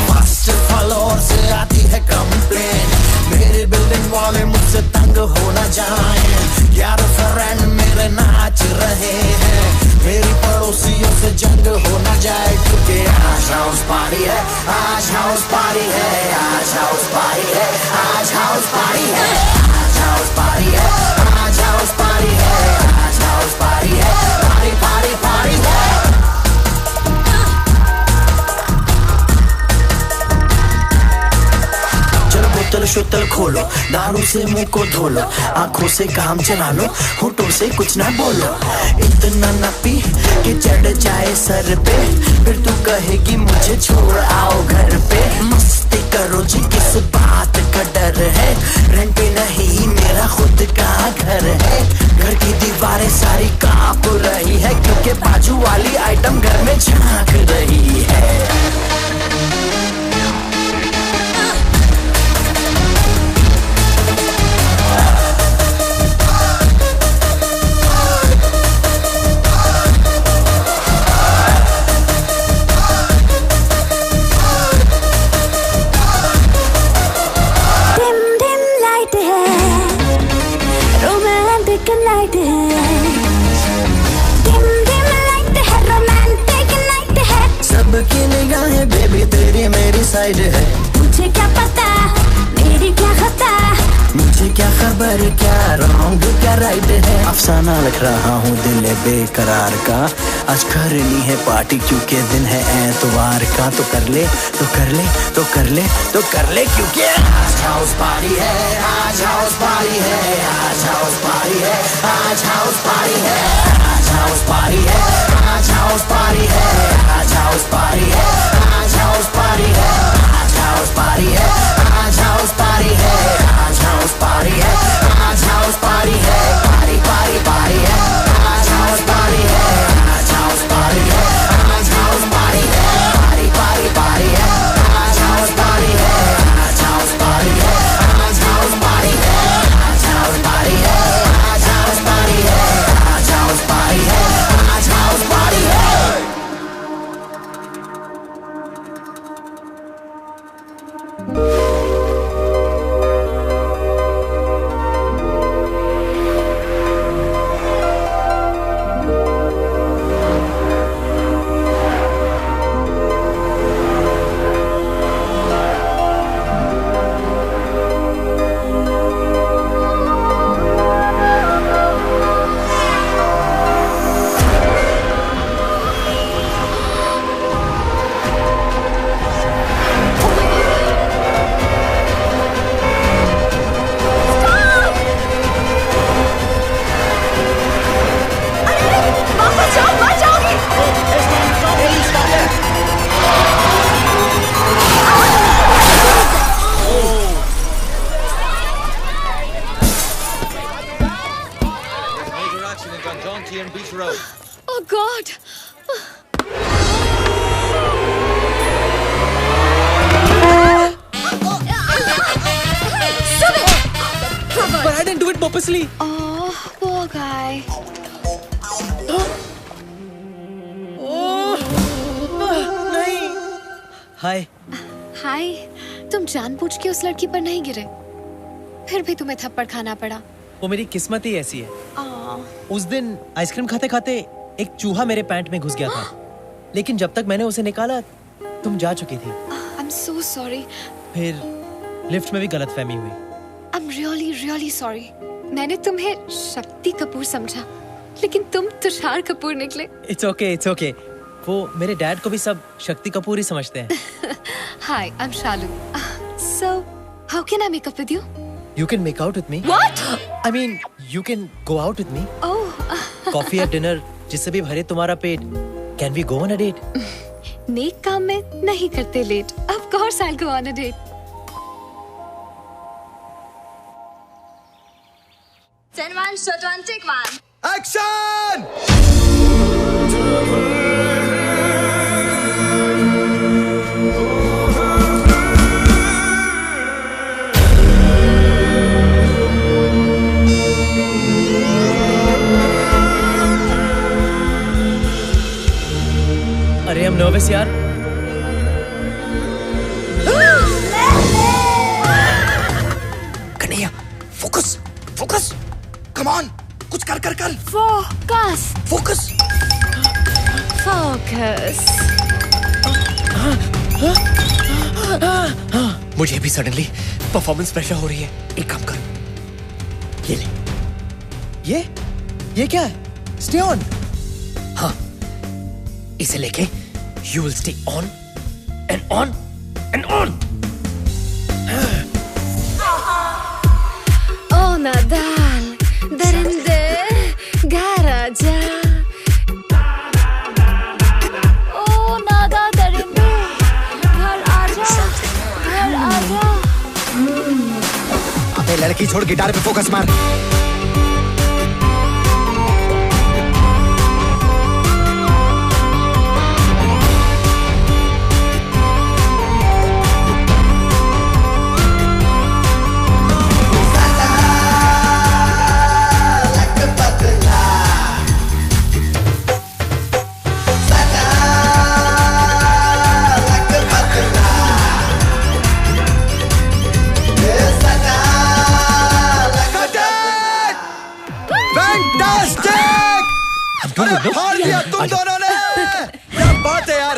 फर्स्ट फ्लोर से आती है कंप्लेन, मेरी बिल्डिंग वाले मुझसे तंग हो न जाए। यार फ्रेंड मेरे नाच रहे हैं, मेरी पड़ोसियों से जंग हो न जाए, क्योंकि आज हाउस पार्टी है, आज हाउस पार्टी है, आज हाउस पार्टी है, आज हाउस पार्टी है, आज हाउस पार्टी है, आज हाउस पार्टी है, आज हाउस पार्टी है, पार्टी पार्टी पार्टी है। बोतल शोतल खोलो, दारू से मुंह को धो लो, आंखों से काम चला लो, होठों से कुछ ना बोलो। इतना न पी कि चढ़ जाए सर पे, फिर तू कहेगी मुझे छोड़ आओ घर पे। मस्ती करो जी, किस बात का डर है, रेंट पे नहीं मेरा खुद का घर है। घर की दीवारें सारी कांप रही है, क्योंकि बाजू वाली आइटम घर में झांक रही है। सबकी निगाहें बेबी तेरी मेरी साइड है, मुझे क्या पता मेरी क्या खता, मुझे क्या खबर क्या रॉन्ग क्या राइट है। अफसाना लिख रहा हूँ दिल बेकरार का, आज करनी है पार्टी क्योंकि दिन है एतवार का। तो कर ले तो कर ले तो कर ले तो कर ले, क्योंकि आज हाउस पार्टी है, आज हाउस पार्टी है, आज हाउस पार्टी है, आज हाउस पार्टी है, आज हाउस पार्टी है, आज हाउस पार्टी है, आज हाउस पार्टी है, आज हाउस पार्टी है, आज हाउस पार्टी है, आज हाउस पार्टी है, आज हाउस पार्टी है, आज हाउस पार्टी है, पार्टी पार्टी पार्टी है, आज हाउस पार्टी है, आज हाउस पार्टी है, आज हाउस पार्टी है, पार्टी पार्टी पार्टी है, आज हाउस पार्टी है, आज हाउस पार्टी है, आज हाउस पार्टी है, आज हाउस पार्टी है, आज हाउस पार्टी है, आज हाउस पार्टी है, आज हाउस पार्टी है। Oh God! But I didn't do it purposely. Oh, poor guy. हाय। हाय, तुम जानबूझ के उस लड़की पर नहीं गिरे, फिर भी तुम्हें थप्पड़ खाना पड़ा। वो मेरी किस्मत ही ऐसी है। आह, उस दिन आइसक्रीम खाते खाते एक चूहा मेरे पैंट में घुस गया था, लेकिन जब तक मैंने उसे निकाला तुम जा चुकी थी। I'm so sorry. फिर लिफ्ट में भी गलतफहमी हुई। I'm really, really sorry. मैंने तुम्हें शक्ति कपूर समझा, लेकिन तुम तुषार कपूर निकले। It's okay, it's okay. वो मेरे डैड को भी सब शक्ति कपूर ही समझते हैं। Hi, I'm Shalu. So, how can I make up with you? You can make out with me. What? I mean, you can go out with me. Oh. Coffee or dinner, जिससे भी भरे तुम्हारा पेट. Can we go on a date? नेक काम में नहीं करते late. Of course I'll go on a date. 10-1, shot 1, take 1. Action! अरे I'm nervous यार. Kanhaiya, focus, focus. Come on, कुछ कर. Focus. Focus. Focus. मुझे भी सडनली परफॉर्मेंस प्रेशर हो रही है. एक काम कर, ये ले. ये क्या है? Stay on. हाँ, इसे लेके you will stay on and on and on. Oh Nadal, darinde, garaja. Oh Nada darinde, घर आजा. अबे लड़की छोड़, गिटार पे फोकस मार. हार दिया तुम दोनों ने. क्या बात है यार.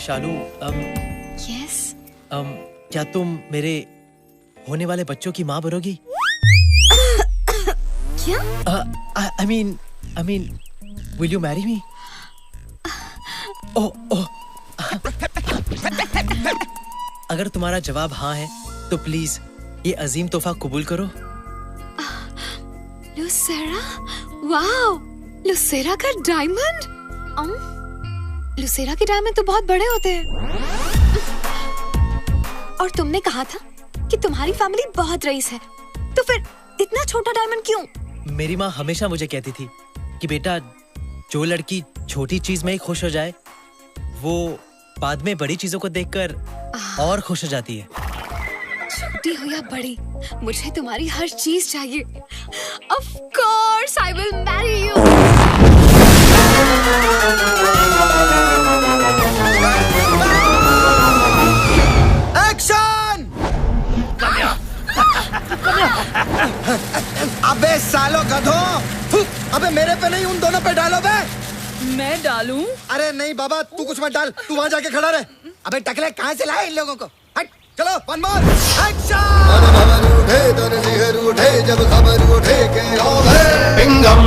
शालू, Yes. क्या तुम मेरे होने वाले बच्चों की माँ बनोगी? क्या? I mean, will you marry me? Oh. अगर तुम्हारा जवाब हाँ है, तो प्लीज ये अजीम तोहफा कबूल करो. लुसेरा? वाओ! लुसेरा का डायमंड? लुसेरा के डायमंड तो बहुत बड़े होते हैं. और तुमने कहा था कि तुम्हारी फैमिली बहुत रईस है, तो फिर इतना छोटा डायमंड क्यों? मेरी माँ हमेशा मुझे कहती थी कि बेटा, जो लड़की छोटी चीज में ही खुश हो जाए, वो बाद में बड़ी चीजों को देखकर और खुश हो जाती है. छोटी हो या बड़ी, मुझे तुम्हारी हर चीज चाहिए. Of course, I will marry you. Action! अबे सालो गधों! अबे मेरे पे नहीं, उन दोनों पे डालो बे. मैं डालूं? अरे नहीं बाबा, तू कुछ मत डाल. तू वहाँ जाके खड़ा रहे. अबे टकले, कहाँ से लाए इन लोगों को? हट, चलो, one more. Action! उठे दरजिगर उठे जब खबर उठे के हो गए पिंगम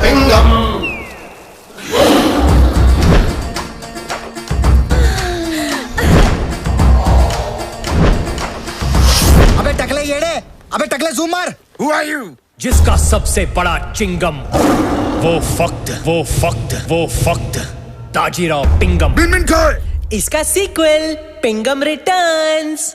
पिंगम. अबे टकले येड़े, अबे टकले जूम मार. Who are you? जिसका सबसे बड़ा चिंगम, वो फक्त ताजीराव पिंगम. इसका सीक्वल पिंगम रिटर्न्स.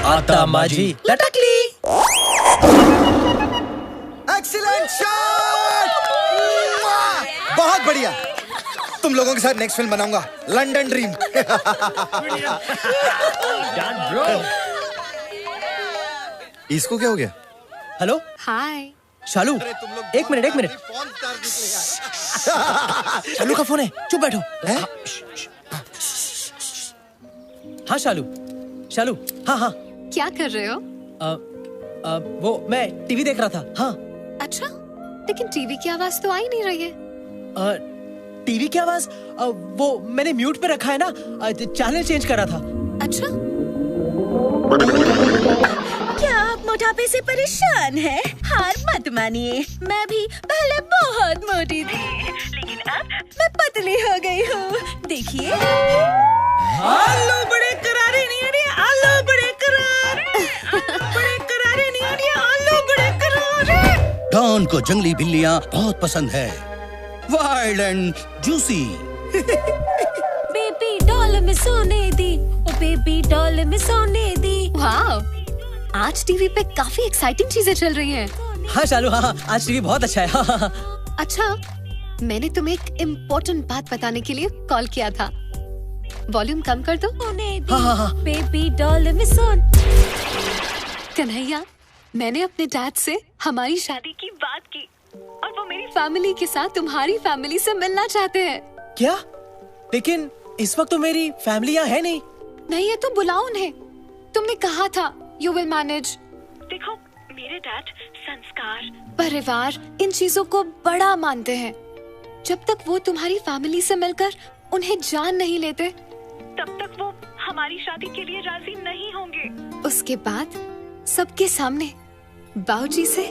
आता माझी लटकली। एक्सीलेंट शॉट, बहुत बढ़िया। तुम लोगों के साथ नेक्स्ट फिल्म बनाऊंगा, लंदन ड्रीम। इसको क्या हो गया? हेलो हाय शालू, एक मिनट। शालू का फोन है, चुप बैठो। हाँ शालू, हाँ। क्या कर रहे हो? वो मैं टीवी देख रहा था। हाँ। अच्छा, लेकिन टीवी की आवाज तो आ ही नहीं रही है। टीवी की आवाज वो मैंने म्यूट पे रखा है ना, चैनल चेंज कर रहा था। अच्छा, क्या आप मोटापे से परेशान हैं? हार मत मानिए, मैं भी पहले बहुत मोटी थी, लेकिन अब मैं पतली हो गई हूँ। देखिए, आलू बड़े करारे नहीं आ रहे, आलू बड़े करारे नहीं आ रहे, आलू बड़े करारे। डॉन को जंगली बिल्लियाँ बहुत पसंद है, wild and juicy. Baby doll में सोने दी, ओ बेबी डॉल में सोने दी। वाह, आज टीवी पे काफी एक्साइटिंग चीजें चल रही हैं। हाँ शालू, हाँ आज टीवी बहुत अच्छा है। हाँ। अच्छा, मैंने तुम्हें एक इम्पोर्टेंट बात बताने के लिए कॉल किया था। वॉल्यूम कम कर दो। हाँ। बेबी डॉल में सोन। कन्हैया, मैंने अपने डैड से हमारी शादी की बात की और वो मेरी फैमिली के साथ तुम्हारी फैमिली से मिलना चाहते हैं। क्या? लेकिन इस वक्त तो मेरी फैमिली यहाँ है नहीं। नहीं है तो बुलाओ उन्हें। तुमने कहा था यू विल मैनेज। देखो, मेरे डैड संस्कार, परिवार, इन चीजों को बड़ा मानते हैं। जब तक वो तुम्हारी फैमिली से मिलकर उन्हें जान नहीं लेते, तब तक वो हमारी शादी के लिए राजी नहीं होंगे। उसके बाद सबके सामने बाबूजी से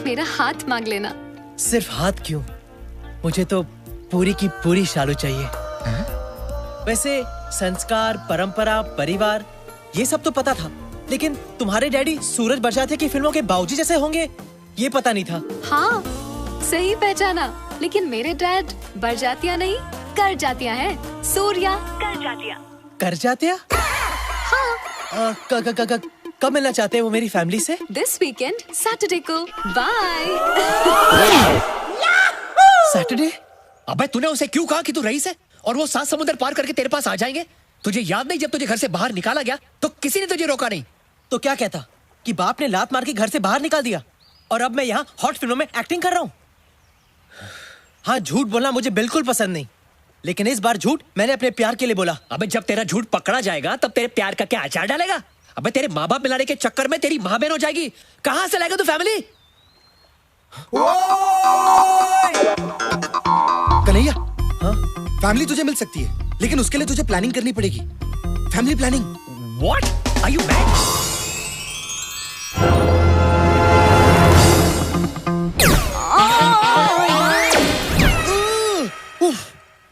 मेरा हाथ मांग लेना। सिर्फ हाथ क्यों, मुझे तो पूरी की पूरी शालू चाहिए। वैसे संस्कार, परंपरा, परिवार, ये सब तो पता था, लेकिन तुम्हारे डैडी सूरज बरसातिया की फिल्मों के बाबूजी जैसे होंगे ये पता नहीं था। हाँ, सही पहचाना। लेकिन मेरे डैड बरजातिया नहीं, कर जातिया है। सूर्या कर जातिया। कर जातिया? हाँ। कब मिलना चाहते हैं वो मेरी फैमिली से? दिस वीकेंड, सैटरडे को। बाय। सैटरडे? अबे तूने उसे क्यों कहा कि तू रईस है और वो 7 समुद्र पार करके तेरे पास आ जाएंगे? तुझे याद नहीं जब तुझे घर से बाहर निकाला गया तो किसी ने तुझे रोका नहीं? तो क्या कहता कि बाप ने लात मार के घर से बाहर निकाल दिया और अब मैं यहाँ हॉट फिल्मों में एक्टिंग कर रहा हूँ? हाँ, झूठ बोलना मुझे बिल्कुल पसंद नहीं, लेकिन इस बार झूठ मैंने अपने प्यार के लिए बोला। अबे जब तेरा झूठ पकड़ा जाएगा तब तेरे प्यार का क्या अचार डालेगा? अबे तेरे माँ बाप मिलाने के चक्कर में तेरी माँ बहन हो जाएगी। कहाँ से लाएगा तू फैमिली? कन्हैया, हाँ? फैमिली तुझे मिल सकती है, लेकिन उसके लिए तुझे प्लानिंग करनी पड़ेगी। Family planning. What? Are you mad?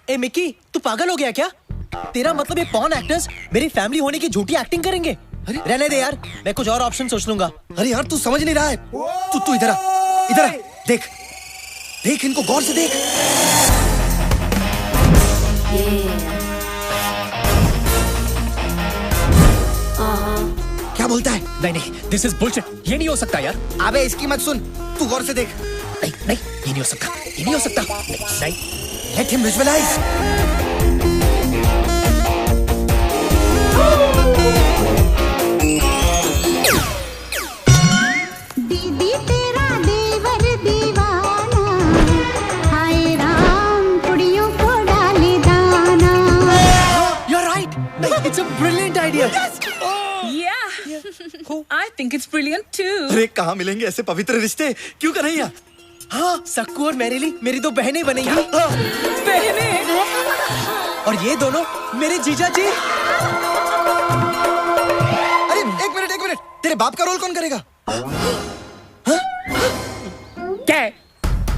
A Mickey, तू पागल हो गया क्या? तेरा मतलब ये पॉर्न एक्टर्स मेरी फैमिली होने की झूठी एक्टिंग करेंगे? रहने दे यार, मैं कुछ और ऑप्शन सोच लूंगा। अरे यार, तू समझ नहीं रहा है। तू इधर आ, देख इनको गौर से देख। क्या बोलता है? नहीं, दिस इज बुलशिट। ये नहीं हो सकता यार। अबे इसकी मत सुन, तू गौर से देख। नहीं, ये नहीं हो सकता, ये नहीं हो सकता। नहीं, लेट हिम विजुअलाइज। दीदी तेरा देवर दीवाना, हाय राम कुड़ियों को डाले दाना। You're right. It's a brilliant idea. I think it's brilliant too. अरे कहाँ मिलेंगे ऐसे पवित्र रिश्ते? क्यों कन्हैया? हाँ, सक्कू और मैरिली मेरी दो बहनें बनेंगी। बहनें? और ये दोनों मेरे जीजा जी। अरे एक मिनट, तेरे बाप का रोल कौन करेगा? क्या है?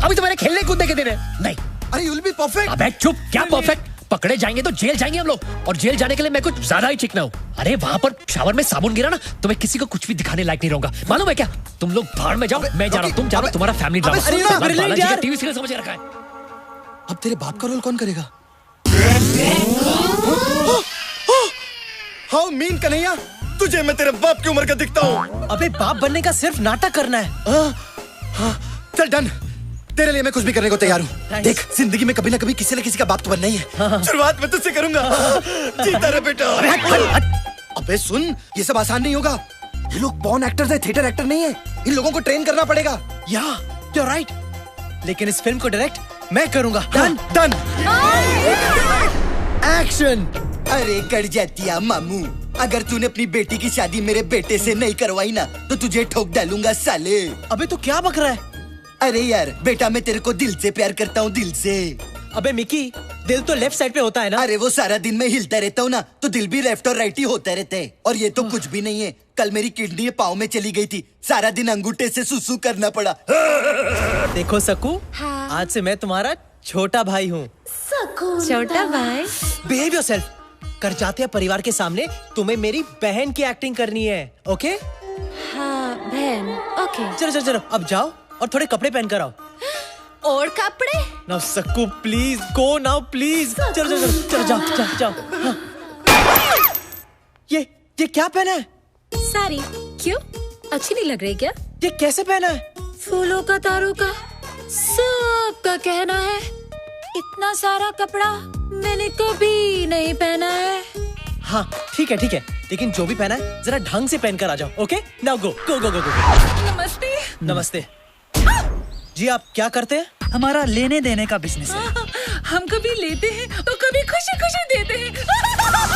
अभी तो मैंने खेलने कूदने के दिन है। नहीं। अरे you'll be perfect। अबे चुप, क्या परफेक्ट? पकड़े जाएंगे तो जेल जाएंगे हम लोग, और जेल जाने के लिए मैं कुछ ज्यादा ही चिकना हूँ। अरे वहाँ पर शावर में साबुन गिरा ना तो मैं किसी को कुछ भी दिखाने लायक नहीं रहूंगा। मालूम है क्या? तुम लोग भाड़ में जाओ, मैं जा रहा हूँ, तुम जा रहा हो, तुम्हारा फैमिली ड्रामा। बालाजी का टीवी सीरियल समझ रखा है। अब तेरे बाप का रोल कौन करेगा? सो मीन कन्हैया, तुझे मैं तेरे बाप की उम्र का दिखता हूँ। अबे बाप बनने का सिर्फ नाटक करना है। चल डन, तेरे लिए मैं कुछ भी करने को तैयार हूँ। देख, जिंदगी में कभी ना कभी किसी न किसी का बाप तो बनना ही है। शुरुआत मैं तुझसे करूंगा। जीता रहे बेटा। अबे सुन, ये सब आसान नहीं होगा। ये लोग पॉर्न एक्टर्स है, थिएटर एक्टर नहीं है। इन लोगों को ट्रेन करना पड़ेगा। या यू राइट, लेकिन इस फिल्म को डायरेक्ट मैं करूंगा। Done done. एक्शन। अरे कर जातिया मामू, अगर तूने अपनी बेटी की शादी मेरे बेटे से नहीं करवाई ना तो तुझे ठोक डालूंगा साले। अबे तू क्या बक रहा है? अरे यार बेटा, मैं तेरे को दिल से प्यार करता हूँ, दिल से। अबे मिकी, दिल तो लेफ्ट साइड पे होता है ना। अरे वो सारा दिन मैं हिलता रहता हूँ ना, तो दिल भी लेफ्ट और राइट ही होता रहता है। और ये तो कुछ भी नहीं है। कल मेरी किडनी पाँव में चली गई थी, सारा दिन अंगूठे से सुसु करना पड़ा। देखो सकू, आज से मैं तुम्हारा छोटा भाई हूँ। छोटा भाई, बिहेव योरसेल्फ। कर जाते हैं परिवार के सामने तुम्हें मेरी बहन की एक्टिंग करनी है, ओके? हाँ बहन, ओके। चलो चलो चलो, अब जाओ और थोड़े कपड़े पहन कर आओ। और कपड़े? Now Sakku please go now please. चलो चलो चलो चलो, जाओ जाओ जाओ। हाँ। ये क्या पहना है? साड़ी। क्यों, अच्छी नहीं लग रही क्या? ये कैसे पहना है? फूलों का, तारों का, सबका कहना है इतना सारा कपड़ा मैंने कभी नहीं पहना है। हाँ ठीक है, लेकिन जो भी पहना है जरा ढंग से पहन कर आ जाओ, ओके? नाउ गो गो गो गो गो। नमस्ते। नमस्ते जी, आप क्या करते हैं? हमारा लेने देने का बिजनेस है। हम कभी लेते हैं तो कभी खुशी खुशी देते हैं।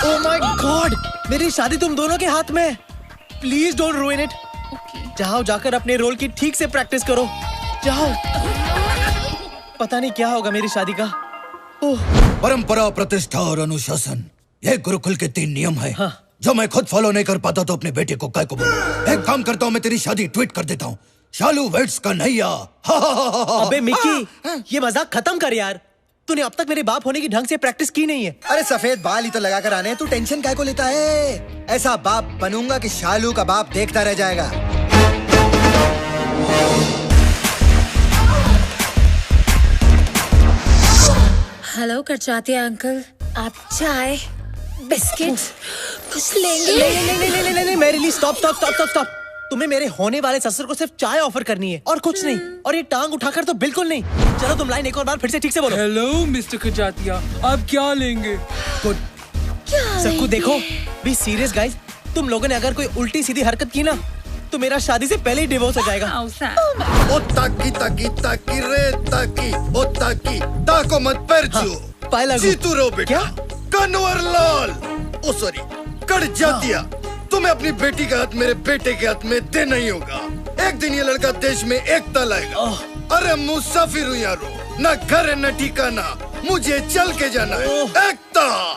ओह माय गॉड, मेरी शादी तुम दोनों के हाथ में है। Please don't रूइन it. जाओ, जाकर अपने रोल की ठीक से प्रैक्टिस करो। जाओ, पता नहीं क्या होगा मेरी शादी का। परंपरा, प्रतिष्ठा और अनुशासन, ये गुरुकुल के 3 नियम है। हाँ। जो मैं खुद फॉलो नहीं कर पाता तो अपने बेटे को काय को बोलूं। एक काम करता हूँ, मैं तेरी शादी ट्वीट कर देता हूँ। शालू वेट्स कन्हैया। अबे मिकी, ये मजाक खत्म कर यार। तूने अब तक मेरे बाप होने की ढंग से प्रैक्टिस की नहीं है। अरे सफेद बाल ही तो लगा कर आने हैं, तू टेंशन काय को लेता है? ऐसा बाप बनूंगा कि शालू का बाप देखता रह जाएगा। हेलो करचाते अंकल, आप चाय बिस्किट कुछ लेंगे? नहीं, मेरे लिए स्टॉप। तुम्हें मेरे होने वाले ससुर को सिर्फ चाय ऑफर करनी है और कुछ नहीं। और ये टांग उठाकर तो बिल्कुल नहीं। चलो तुम लाइन एक और बार फिर से ठीक से बोलो। हेलो मिस्टर करचातिया, आप क्या लेंगे? गुड। सबको देखो, बी सीरियस गाइस। तुम लोगों ने अगर कोई उल्टी सीधी हरकत की ना तो मेरा शादी से पहले ही डिवोर्स हो जाएगा। ओ ताकी ताकी ताकी रे ताकी, ओ ताकी ताको मत परचो। पाए जीतू रो बेटा। कन्वर लाल, ओ सॉरी, कर जातिया। तुम्हें अपनी बेटी का हाथ मेरे बेटे के हाथ में देना ही होगा। एक दिन ये लड़का देश में एकता लाएगा। अरे मुसाफिर हूँ यारो, न घर है न ठिकाना, मुझे चल के जाना है। एकता।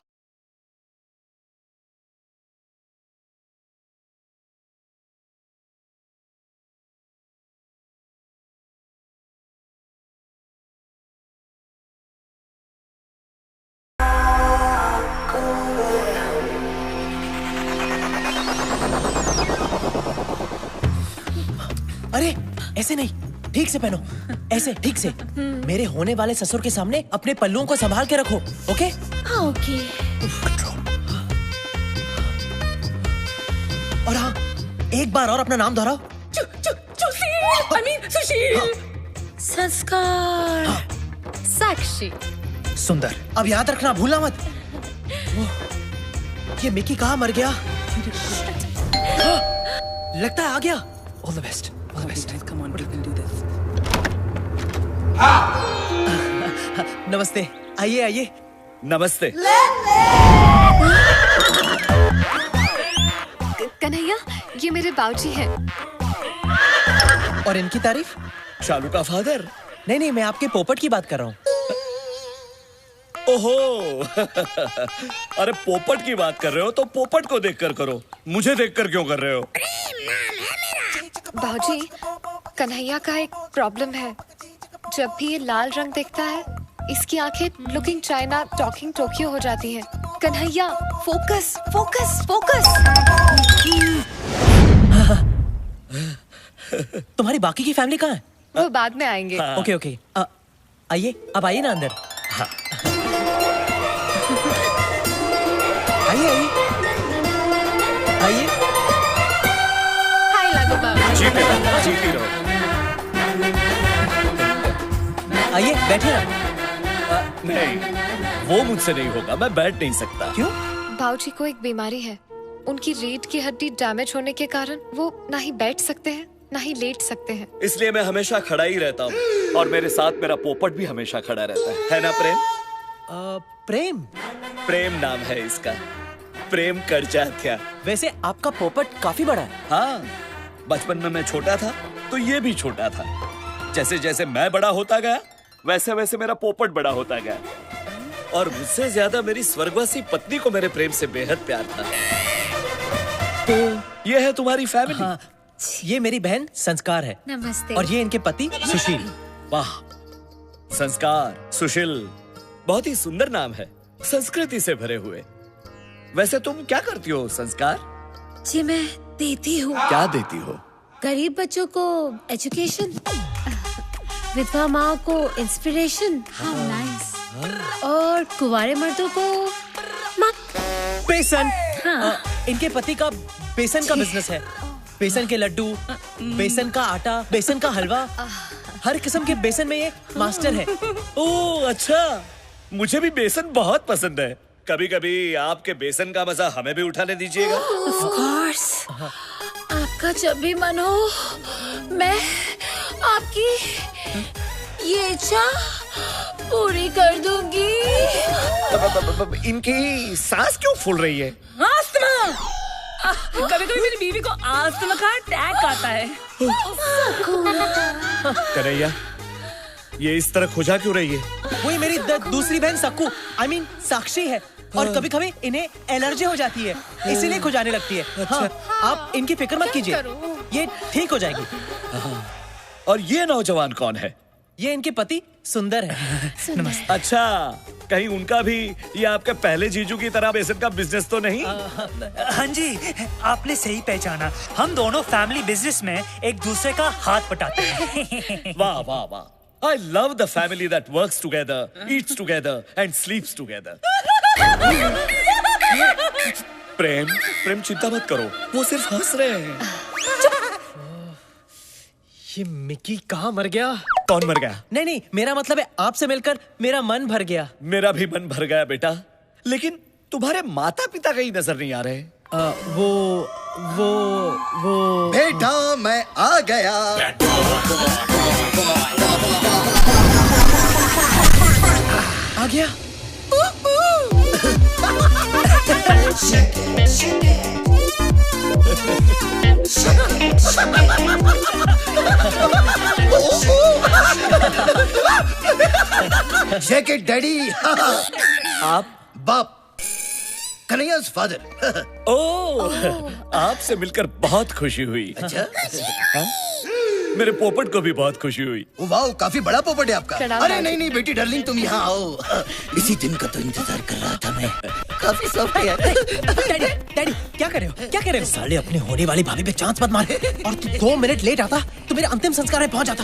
अरे ऐसे नहीं, ठीक से पहनो। ऐसे ठीक से। मेरे होने वाले ससुर के सामने अपने पल्लुओं को संभाल के रखो, ओके? हाँ ओके। और हाँ, एक बार और अपना नाम दोहराओ। सुशील। संस्कार। साक्षी। सुंदर। अब याद रखना, भूलना मत। ये मिकी कहाँ मर गया? लगता है आ गया। All the best. All the best. Come on, we can do this. नमस्ते, आइए। नमस्ते। कन्हैया, ये मेरे बाबूजी हैं। और इनकी तारीफ? शालू का फादर? नहीं, मैं आपके पोपट की बात कर रहा हूँ। ओहो। अरे पोपट की बात कर रहे हो तो पोपट को देखकर करो, मुझे देखकर क्यों कर रहे हो? बाबूजी, कन्हैया का एक प्रॉब्लम है। जब भी ये लाल रंग देखता है, इसकी आंखें लुकिंग चाइना टॉकिंग टोक्यो हो जाती हैं। Kanhaiya, focus focus focus. तुम्हारी बाकी की फैमिली कहाँ है? वो बाद में आएंगे। ओके। आइए, अब आइए ना अंदर। आइए। आइए। हाय लागू बाबा। जीते रहो। आइए बैठिए ना। नहीं, वो मुझसे नहीं होगा, मैं बैठ नहीं सकता। क्यों? भाऊजी को एक बीमारी है। उनकी रीढ़ की हड्डी डैमेज होने के कारण वो ना ही बैठ सकते हैं ना ही लेट सकते हैं। इसलिए मैं हमेशा खड़ा ही रहता हूँ और मेरे साथ मेरा पोपट भी हमेशा खड़ा रहता है ना प्रेम? प्रेम? प्रेम नाम है इसका, प्रेम करजात्या। वैसे आपका पोपट काफी बड़ा है। हाँ, बचपन में मैं छोटा था तो ये भी छोटा था। जैसे जैसे मैं बड़ा होता गया वैसे वैसे मेरा पोपट बड़ा होता गया और मुझसे ज्यादा मेरी स्वर्गवासी पत्नी को मेरे प्रेम से बेहद प्यार था। तो ये है तुम्हारी फैमिली। हाँ, ये मेरी बहन संस्कार है। नमस्ते। और ये इनके पति सुशील। वाह, संस्कार, सुशील, बहुत ही सुंदर नाम है, संस्कृति से भरे हुए। वैसे तुम क्या करती हो संस्कार? जी मैं देती हूँ। क्या देती हो? गरीब बच्चों को एजुकेशन, विधवा माँ को इंस्पिरेशन, और कुंवारे मर्दों को बेसन। हाँ। इनके पति का बेसन का बिजनेस है। बेसन के लड्डू, बेसन का आटा, बेसन का हलवा, हर किस्म के बेसन में ये मास्टर है। ओह अच्छा, मुझे भी बेसन बहुत पसंद है। कभी कभी आपके बेसन का मजा हमें भी उठाने दीजिएगा। Of course। आपका जब भी मन हो मैं आपकी ये इच्छा पूरी कर दूंगी। इनकी सांस क्यों फूल रही है? आस्थमा। कभी कभी मेरी बीवी को आस्थमा का अटैक आता है। कन्हैया, ये इस तरह खुजा क्यों रही है? वही मेरी दूसरी बहन सक्कू, I mean साक्षी है। और कभी कभी इन्हें एलर्जी हो जाती है, इसीलिए खुजाने लगती है। हाँ, आप इनकी फिक्र मत कीजिए, ये ठीक हो जाएगी। और ये नौजवान कौन है? ये इनके पति सुंदर है। नमस्ते। अच्छा, कहीं उनका भी ये आपके पहले जीजू की तरह बेसन का बिजनेस तो नहीं? हाँ जी, आपने सही पहचाना। हम दोनों फैमिली बिजनेस में एक दूसरे का हाथ बटाते हैं। वाह वाह वाह, I love the family that works together, eats together and sleeps together. प्रेम चिंता मत करो, वो सिर्फ हंस रहे हैं। ये मिकी कहाँ मर गया? कौन मर गया? नहीं, मेरा मतलब है आपसे मिलकर मेरा मन भर गया। मेरा भी मन भर गया बेटा, लेकिन तुम्हारे माता पिता कहीं नजर नहीं आ रहे। वो बेटा मैं आ गया। आ गया। Jacket daddy. आप? बाप, कन्हैया's फादर। ओह, आपसे मिलकर बहुत खुशी हुई। अच्छा? मेरे पोपट को भी बहुत खुशी हुई। वाह, काफी बड़ा पोपट है आपका। अरे नहीं नहीं बेटी डार्लिंग, तुम यहाँ आओ। इसी दिन का तो इंतजार कर रहा था मैं। काफी सॉफ्ट है। डैडी क्या कर रहे हो? क्या कर रहे हो? साले अपने होने वाली भाभी पे चांस मत मार। और तू 2 मिनट लेट आता तो मेरे अंतिम संस्कार में पहुंच जाता।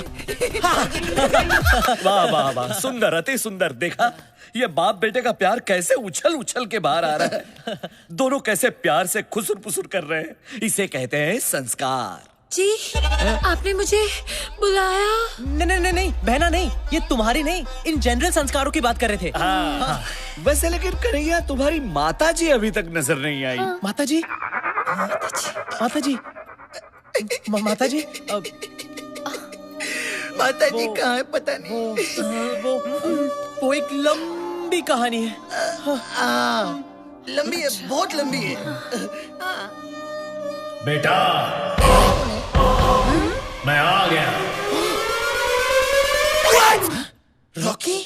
वाह वाह वाह, सुंदर, अति सुंदर। देखा ये बाप बेटे का प्यार कैसे उछल उछल के बाहर आ रहा है। दोनों कैसे प्यार से खुसुर पुसुर कर रहे हैं। इसे कहते हैं संस्कार। जी, आपने मुझे बुलाया? नहीं बहना नहीं, ये तुम्हारी नहीं, इन जनरल संस्कारों की बात कर रहे थे। हाँ। वैसे लेकिन कन्हैया, तुम्हारी माताजी अभी तक नजर नहीं आई। माताजी कहाँ है पता नहीं। वो एक लंबी कहानी है। लंबी है, बहुत लंबी है। बेटा मैं आ गया। Rocky?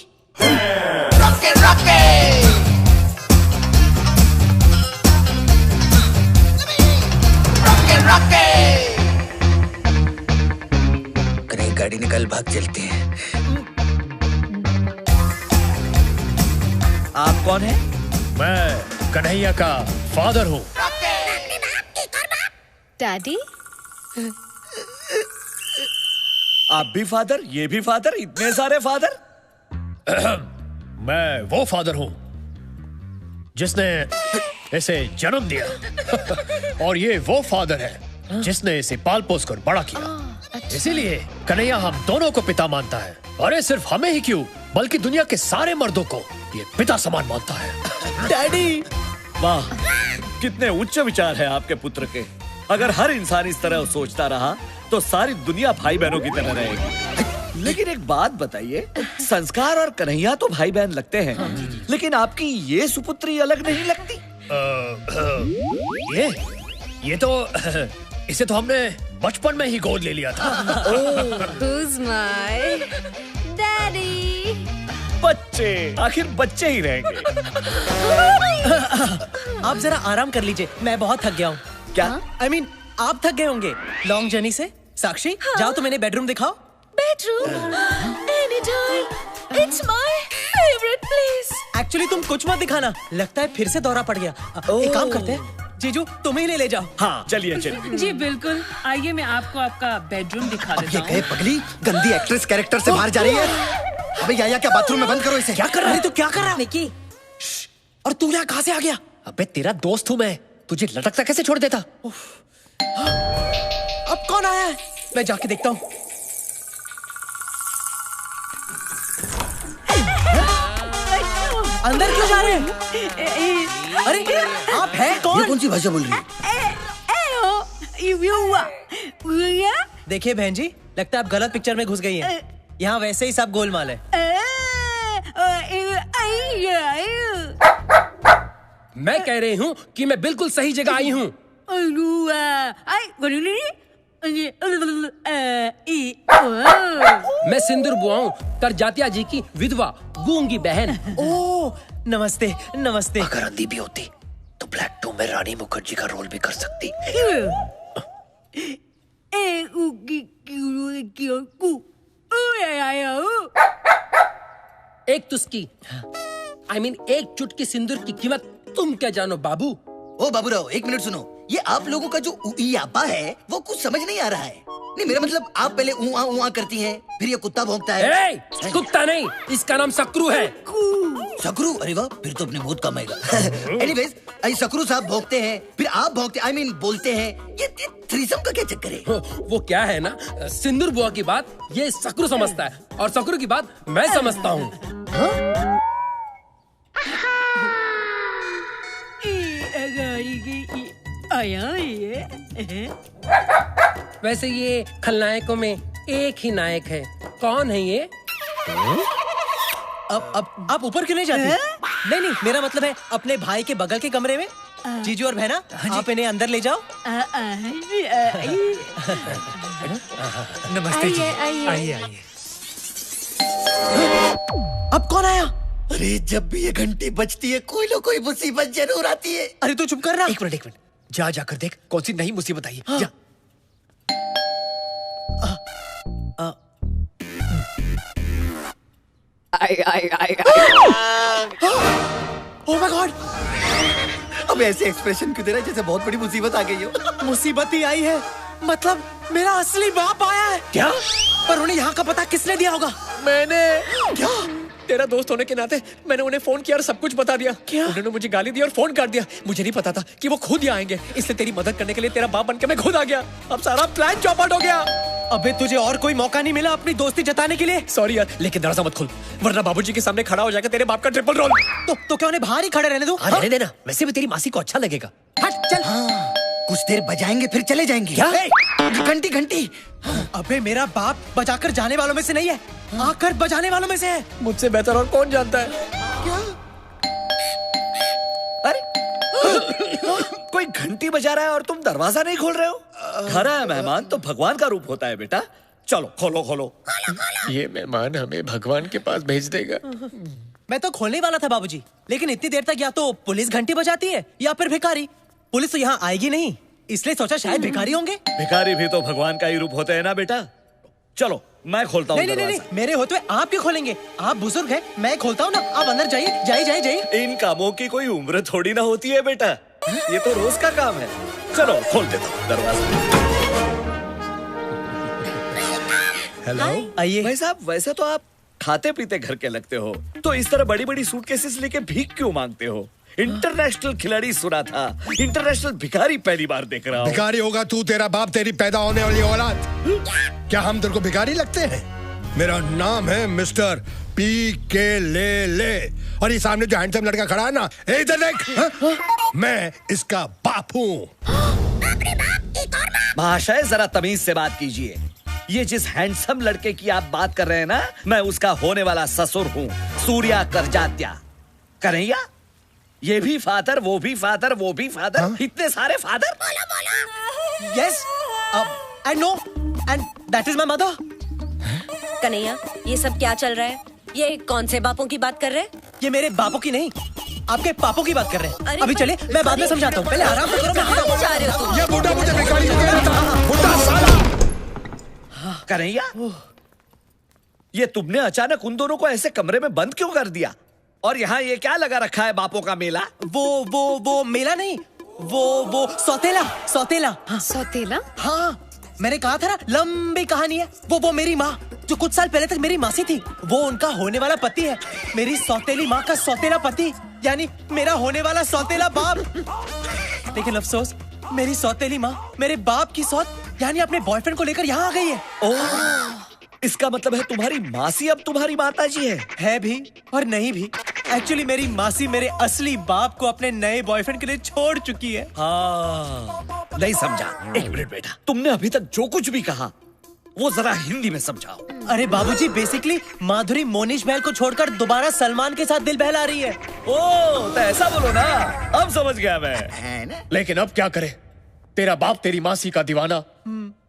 Rocky Rocky Rocky Rocky. कहीं गाड़ी निकल, भाग चलते हैं। आप कौन है? मैं कन्हैया का फादर हूँ। डैडी? आप भी फादर, ये भी फादर, इतने सारे फादर। मैं वो फादर हूँ जिसने इसे जन्म दिया और ये वो फादर है जिसने इसे पाल पोस कर बड़ा किया। इसीलिए कन्हैया हम दोनों को पिता मानता है। अरे सिर्फ हमें ही क्यों, बल्कि दुनिया के सारे मर्दों को ये पिता समान मानता है। डैडी, वाह, कितने उच्च विचार है आपके पुत्र के। अगर हर इंसान इस तरह सोचता रहा तो सारी दुनिया भाई बहनों की तरह रहेगी। लेकिन एक बात बताइए, संस्कार और कन्हैया तो भाई बहन लगते हैं, लेकिन आपकी ये सुपुत्री अलग नहीं लगती? ये तो इसे तो हमने बचपन में ही गोद ले लिया था। Who's my daddy? बच्चे, आखिर बच्चे ही रहेंगे। आप जरा आराम कर लीजिए, मैं बहुत थक गया हूँ। क्या? I mean, आप थक गए होंगे लॉन्ग जर्नी से। साक्षी, जाओ तो मैंने बेडरूम दिखाओ। Bedroom? Anytime. It's my favorite place. Actually तुम कुछ मत दिखाना, लगता है फिर से दौरा पड़ गया। एक काम करते हैं, जीजू तुम ही ले जाओ। हाँ चलिए चलिए। जी बिल्कुल, आइए मैं आपको आपका बेडरूम दिखा देता हूँ। ये पगली गंदी एक्ट्रेस कैरेक्टर से बाहर जा रही है। अबे या क्या बाथरूम में बंद करो इसे। क्या कर रहा है तू? क्या कर रहा है निकी? और तू यहाँ कहाँ से आ गया? अबे तेरा दोस्त हूँ मैं, तुझे लटकता कैसे छोड़ देता? अब कौन आया है? मैं जाके देखता हूँ। अंदर क्यों जा रहे हैं? अरे आप हैं कौन? ये कौन सी भाषा बोल रही है? देखिए बहन जी, लगता है आप गलत पिक्चर में घुस गई हैं। यहाँ वैसे ही सब गोलमाल है। मैं कह रही हूँ कि मैं बिल्कुल सही जगह आई हूँ। मैं सिंदूर बुआ हूँ, करजातिया जी की विधवा गूंगी बहन। ओह नमस्ते नमस्ते। अगर अंधी भी होती तो ब्लैक 2 में रानी मुखर्जी का रोल भी कर सकती। एक तुस्की, I mean, एक चुटकी सिंदूर की कीमत तुम क्या जानो बाबू? ओ बाबूराव, एक मिनट सुनो। ये आप लोगों का जो उइयापा है वो कुछ समझ नहीं आ रहा है। नहीं मेरा मतलब, आप पहले उआ करती हैं, फिर ये कुत्ता भौंकता है। कुत्ता नहीं, इसका नाम सकरू है। सकरू? अरे वाह, फिर तो अपने बहुत कम आएगा। एनीवेज, सकरू साहब भौंकते हैं, फिर आप भौंकते, I mean, बोलते हैं। ये थ्रीसम का क्या चक्कर है? वो क्या है ना, सिंदूर बुआ की बात ये सकरू समझता है और सकरू की बात मैं समझता हूँ। वैसे ये खलनायकों में एक ही नायक है। कौन है ये? अब आप ऊपर क्यों नहीं जाती? नहीं, मेरा मतलब है अपने भाई के बगल के कमरे में। जीजू और बहना, आप इन्हें अंदर ले जाओ। नमस्ते जी। आइए। अब कौन आया? अरे जब भी ये घंटी बजती है कोई ना कोई मुसीबत जरूर आती है। अरे तू चुप कर रहा। एक मिनट, जाकर देख कौन सी नई मुसीबत आई है। जा। Oh my God! अब ऐसे एक्सप्रेशन क्यों दे रहा है जैसे बहुत बड़ी मुसीबत आ गई हो? मुसीबत ही आई है, मतलब मेरा असली बाप आया है। क्या? पर उन्हें यहाँ का पता किसने दिया होगा? मैंने। क्या? तेरा दोस्त होने के नाते मैंने उन्हें फोन किया और सब कुछ बता दिया। क्या? उन्होंने मुझे गाली दी और फोन काट दिया। मुझे नहीं पता था कि वो खुद ही आएंगे, इसलिए तेरी मदद करने के लिए तेरा बाप बनके मैं खुद आ गया। अब सारा प्लान चौपट हो गया। अबे तुझे और कोई मौका नहीं मिला अपनी दोस्ती जताने के लिए? सॉरी यार, लेकिन दरवाजा मत खोल वरना बाबूजी के सामने खड़ा हो जाएगा तेरे बाप का ट्रिपल रोल। तो क्या उन्हें बाहर ही खड़े रहने दो? रहने देना, वैसे भी तेरी मासी को अच्छा लगेगा। हट चल। कुछ देर बजाएंगे फिर चले जाएंगे। क्या? घंटी। अबे मेरा बाप बजाकर जाने वालों में से नहीं है, आकर बजाने वालों में से है। मुझसे बेहतर और कौन जानता है? क्या? अरे कोई घंटी बजा रहा है और तुम दरवाजा नहीं खोल रहे हो? घर आया मेहमान तो भगवान का रूप होता है बेटा। चलो खोलो। ये मेहमान हमें भगवान के पास भेज देगा। मैं तो खोलने वाला था बाबूजी, लेकिन इतनी देर तक या तो पुलिस घंटी बजाती है या फिर भिखारी। पुलिस तो यहाँ आएगी नहीं, इसलिए सोचा शायद भिखारी होंगे। भिखारी भी तो भगवान का ही रूप होते हैं ना बेटा। चलो मैं खोलता हूँ। नहीं, मेरे होते हुए आप क्यों खोलेंगे? आप बुजुर्ग हैं, मैं खोलता हूँ ना। आप अंदर जाइए। इन कामों की कोई उम्र थोड़ी ना होती है बेटा, ये तो रोज का काम है। चलो खोल देता हूँ दरवाजा। हेलो, आइए। भाई साहब, वैसे तो आप खाते पीते घर के लगते हो, तो इस तरह बड़ी बड़ी सूटकेसेस लेके भीख क्यों मांगते हो? इंटरनेशनल खिलाड़ी सुना था, इंटरनेशनल भिखारी पहली बार देख रहा हूँ। भिखारी होगा तू, तेरा बाप, तेरी पैदा होने वाली औलाद। क्या हम तेरे को भिखारी लगते हैं? मेरा नाम है मिस्टर PK ले। और ये सामने जो हैंडसम लड़का खड़ा है ना, इधर देख, मैं इसका बाप हूँ। महाशय जरा तमीज से बात कीजिए। ये जिस हैंडसम लड़के की आप बात कर रहे हैं ना, मैं उसका होने वाला ससुर हूँ, सूर्या करजात्या। कन्हैया, ये भी फादर, वो भी फादर, वो भी फादर, इतने सारे father. Yes, I know, and that is my mother. Kanhaiya, ये सब क्या चल रहा है? ये कौन से बापों की बात कर रहे हैं? ये मेरे बापों की नहीं, आपके पापों की बात कर रहे हैं। अभी चले, मैं बाद में समझाता हूँ। पहले आराम से करो। कहाँ जा रहे हो तुम? ये बूढ़ा मुझे भिखारी कह रहा था, बूढ़ा साला। कन्हैया, ये तुमने अचानक उन दोनों को ऐसे कमरे में बंद क्यों कर दिया? और यहाँ ये क्या लगा रखा है, बापों का मेला? वो मेला नहीं, वो सौतेला। सौतेला? हाँ, मैंने कहा था ना, लंबी कहानी है। वो मेरी माँ जो कुछ साल पहले तक मेरी मासी थी, वो उनका होने वाला पति है। मेरी सौतेली माँ का सौतेला पति, यानी मेरा होने वाला सौतेला बाप। लेकिन अफसोस, मेरी सौतेली माँ मेरे बाप की सौत यानी अपने बॉयफ्रेंड को लेकर यहाँ आ गई है। ओह, इसका मतलब है तुम्हारी मासी अब तुम्हारी माताजी है भी और नहीं भी। एक्चुअली मेरी मासी मेरे असली बाप को अपने नए बॉयफ्रेंड के लिए छोड़ चुकी है। हाँ, नहीं समझा। एक मिनट बेटा, तुमने अभी तक जो कुछ भी कहा वो जरा हिंदी में समझाओ। अरे बाबूजी, बेसिकली माधुरी मोनिश महल को छोड़कर दोबारा सलमान के साथ दिल बहला रही है। ओह, तो ऐसा बोलो ना, अब समझ गया मैं। लेकिन अब क्या करे? तेरा बाप तेरी मासी का दीवाना,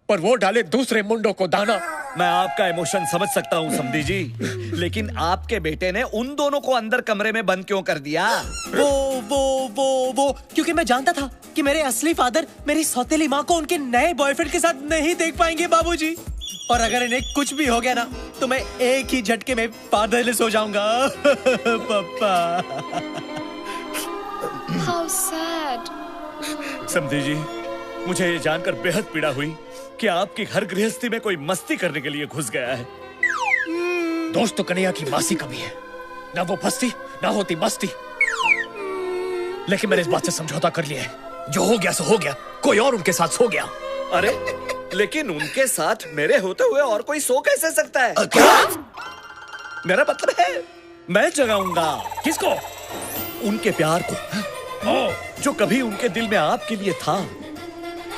पर वो डाले दूसरे मुंडों को दाना। मैं आपका इमोशन समझ सकता हूँ समधी जी, लेकिन आपके बेटे ने उन दोनों को अंदर कमरे में बंद क्यों कर दिया? वो क्योंकि मैं जानता था कि मेरे असली फादर मेरी सौतेली माँ को उनके नए बॉयफ्रेंड के साथ नहीं देख पाएंगे बाबूजी। और अगर इन्हें कुछ भी हो गया ना, तो मैं एक ही झटके में फादरलेस हो जाऊंगा। पापा। How sad. समधी जी, मुझे ये जानकर बेहद पीड़ा हुई कि आपकी घर गृहस्थी में कोई मस्ती करने के लिए घुस गया है। दोस्त तो कन्हैया की मासी कभी है, ना वो फंसती ना होती मस्ती। लेकिन मैंने इस बात से समझौता कर लिया है, जो हो गया सो हो गया, कोई और उनके साथ सो गया। अरे, लेकिन उनके साथ मेरे होते हुए और कोई सो कैसे सकता है? क्या? मेरा मतलब है, मैं जगाऊंगा। किसको? उनके प्यार को, जो कभी उनके दिल में आपके लिए था।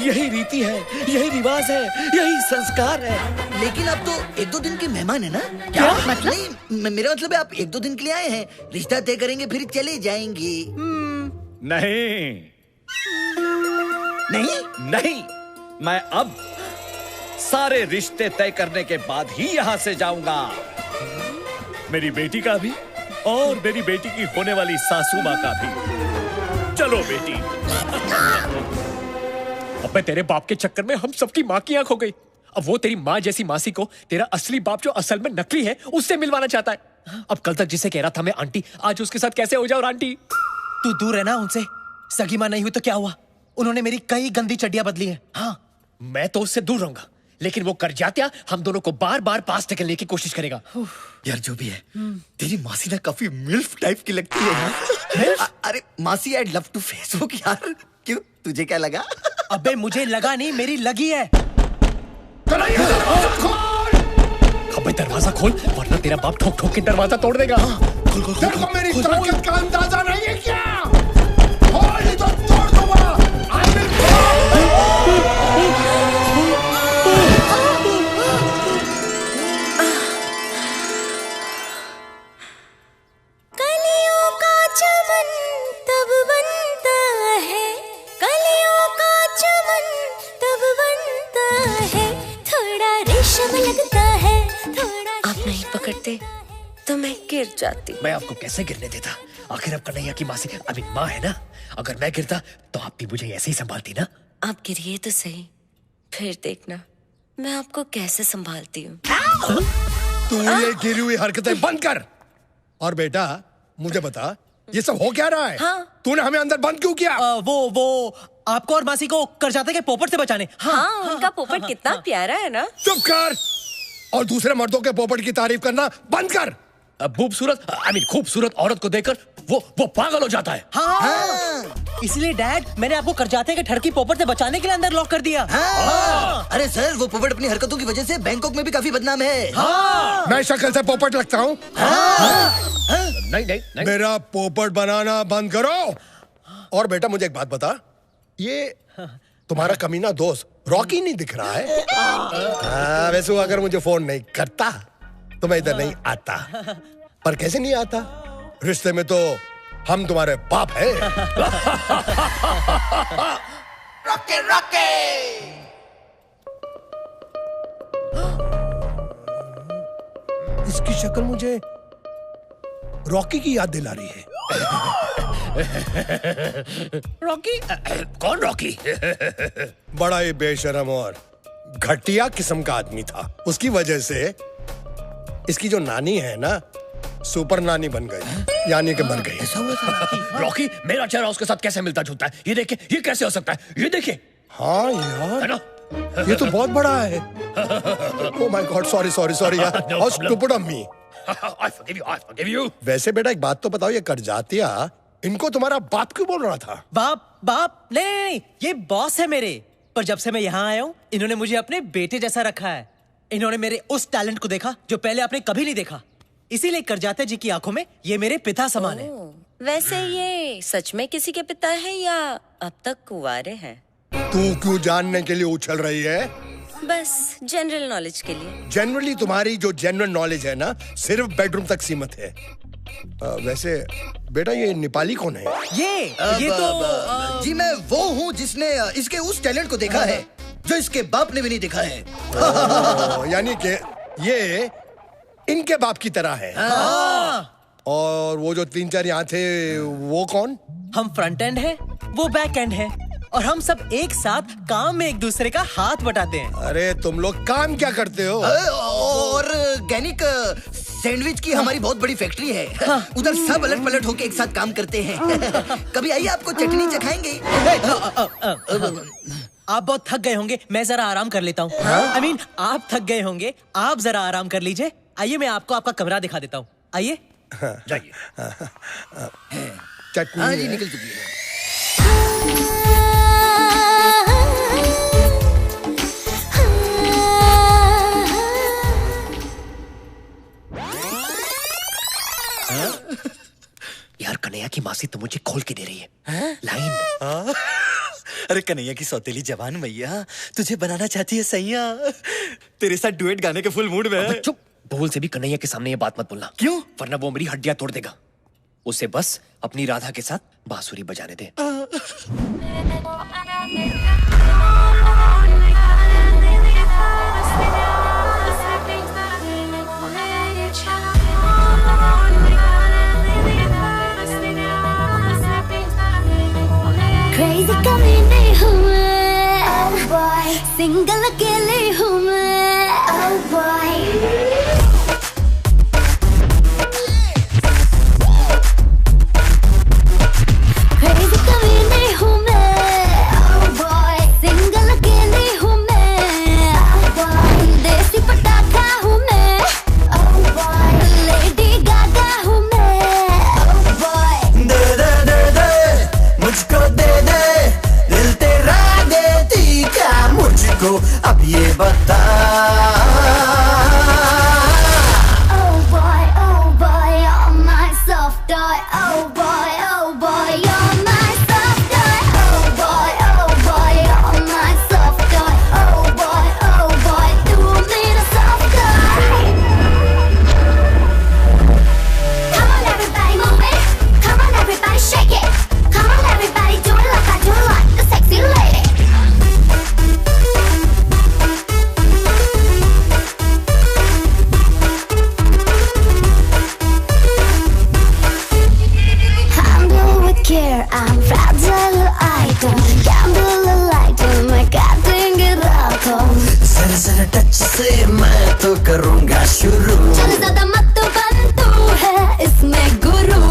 यही रीति है, यही रिवाज है, यही संस्कार है। लेकिन आप तो 1-2 दिन के मेहमान है ना? क्या? नहीं, मेरा मतलब है आप 1-2 दिन के लिए आए हैं, रिश्ता तय करेंगे फिर चले जाएंगे। नहीं, मैं अब सारे रिश्ते तय करने के बाद ही यहाँ से जाऊंगा। मेरी बेटी का भी और मेरी बेटी की होने वाली सासू माँ का भी। चलो बेटी। अबे तेरे बाप के चक्कर में हम सबकी माँ की आंख हो गई। अब वो तेरी माँ जैसी मासी को तेरा असली बाप जो असल में नकली है उससे मिलवाना चाहता है। अब कल तक जिसे कह रहा था मैं आंटी, आज उसके साथ कैसे हो जाओ आंटी? तू दूर है ना उनसे। सगी माँ नहीं हुई तो क्या हुआ? उन्होंने मेरी कई गंदी चड्डियां बदली हैं। हाँ, मैं तो उससे दूर रहूंगा, लेकिन वो करजात्या हम दोनों को बार बार पास ढकेलने की कोशिश करेगा। यार जो भी है, तेरी मासी ना काफी मिल्फ टाइप की लगती है। अरे मासी, आई लव टू फेसबुक यार। क्यों, तुझे क्या लगा? अबे मुझे लगा नहीं, मेरी लगी है। अबे दरवाजा खोल, वरना तेरा बाप ठोक ठोक के दरवाजा तोड़ देगा। तेरे को मेरी ताकत का अंदाजा नहीं है क्या? खोल तो तोड़ दूंगा। कलियों का चमन तब बनता है, कलियों का चमन तब बनता है, थोड़ा रेशम लगता है, थोड़ा। आप नहीं पकड़ते तो मैं गिर जाती। मैं आपको कैसे गिरने देता? आखिर अब कन्हैया की माँ से अभी माँ है ना। अगर मैं गिरता तो आप भी मुझे ऐसे ही संभालती ना। आप गिरिए तो सही, फिर देखना मैं आपको कैसे संभालती हूँ। तू ये गिरी हुई हरकतें बंद कर। और बेटा मुझे बता, ये सब हो क्या रहा है? हाँ। तूने हमें अंदर बंद क्यों किया? वो आपको और मासी को करजाते के पोपट से बचाने। हाँ, उनका पोपट कितना प्यारा है ना। चुप कर और दूसरे मर्दों के पोपट की तारीफ करना बंद कर। खूबसूरत खूबसूरत औरत को देखकर वो पागल हो जाता है। हाँ। इसलिए डैड मैंने आपको करजाते के ठड़की पोपट से बचाने के लिए अंदर लॉक कर दिया। अरे सर, वो पोपट अपनी हरकतों की वजह से बैंकॉक में भी काफी बदनाम है। मैं शक्ल से पोपट लगता हूँ? नहीं। मेरा पोपट बनाना बंद करो। और बेटा मुझे एक बात बता, ये तुम्हारा कमीना दोस्त रॉकी नहीं दिख रहा है? वैसे अगर मुझे फोन नहीं करता तो मैं इधर नहीं आता। पर कैसे नहीं आता? रिश्ते में तो हम तुम्हारे बाप हैं। रॉके रॉके। इसकी शक्ल मुझे रॉकी की याद दिला रही है। रॉकी? कौन रॉकी? बड़ा ही बेशरम और घटिया किस्म का आदमी था। उसकी वजह से इसकी जो नानी है ना, सुपर नानी बन गई, यानी कि मर गई। रॉकी मेरा चेहरा उसके साथ कैसे मिलता जुलता है? ये देखिए, ये कैसे हो सकता है? ये देखिए। हाँ यार, है ना? ये तो बहुत बड़ा है। ओह माय गॉड, सॉरी यार। How stupid of me. I forgive you. वैसे बेटा एक बात तो बताओ, ये करजातिया इनको तुम्हारा बाप क्यों बोल रहा था? बाप नहीं, ये बॉस है मेरे। पर जब से मैं यहाँ आया हूँ, इन्होंने मुझे अपने बेटे जैसा रखा है। इन्होंने मेरे उस टैलेंट को देखा जो पहले आपने कभी नहीं देखा। इसीलिए करजाते जी की आंखों में ये मेरे पिता समान है। वैसे ये सच में किसी के पिता है या अब तक कुंवारे हैं? तू क्यों जानने के लिए उछल रही है? बस जनरल नॉलेज के लिए। जनरली तुम्हारी जो जनरल नॉलेज है ना, सिर्फ बेडरूम तक सीमित है। वैसे बेटा ये नेपाली कौन है? ये तो जी मैं वो हूँ जिसने इसके उस टैलेंट को देखा है जो इसके बाप ने भी नहीं देखा है। यानी कि ये इनके बाप की तरह है। और वो जो 3-4 यहाँ थे वो कौन? हम फ्रंट एंड है, वो बैक एंड है, और हम सब एक साथ काम में एक दूसरे का हाथ बटाते हैं। अरे तुम लोग काम क्या करते हो? ऑर्गेनिक सैंडविच की हमारी बहुत बड़ी फैक्ट्री है। उधर सब अलट पलट होके एक साथ काम करते हैं। कभी आइए, आपको चटनी चखाएंगे। आप बहुत थक गए होंगे, मैं जरा आराम कर लेता हूँ। I mean, आप थक गए होंगे, आप जरा आराम कर लीजिए। आइए मैं आपको आपका कमरा दिखा देता हूँ। आइए जाइए। चटनी हाँ जी, निकल चुकी है। यार कन्हैया की मासी तो मुझे खोल के दे रही है लाइन। अरे कन्हैया की सौतेली जवान मैया तुझे बनाना चाहती है सैया। तेरे साथ डुएट गाने के फुल मूड में है। चुप, भूल से भी कन्हैया के सामने ये बात मत बोलना। क्यों? वरना वो मेरी हड्डियां तोड़ देगा। उसे बस अपनी राधा के साथ बांसुरी बजाने दे। Crazy कमीने हूँ मैं, oh boy, सिंगल अकेले हूँ मैं, oh boy। Crazy कमीने हूँ मैं, oh boy, सिंगल अकेले हूँ मैं, oh boy, देसी पटाखा हूँ मैं, oh boy, लेडी गागा हूँ मैं, oh boy। दे दे दे दे मुझको दे दे, दिल तेरा देती क्या मुझको अब ये बता। Oh boy, you're my soft toy. Oh boy, you're my soft toy. Oh boy, you're my soft toy. Oh boy, तू मेरा soft toy. Come on everybody move it. Come on everybody shake it. Come on everybody do it like I do it like the sexy lady. I'm blue with care, I'm fragile, I don't gamble alike, मैं कर देंगे रातों। जरा जरा touch से मैं तो करूँगा शुरू। चल ज़्यादा मत तो बन, तू है इसमें गुरु।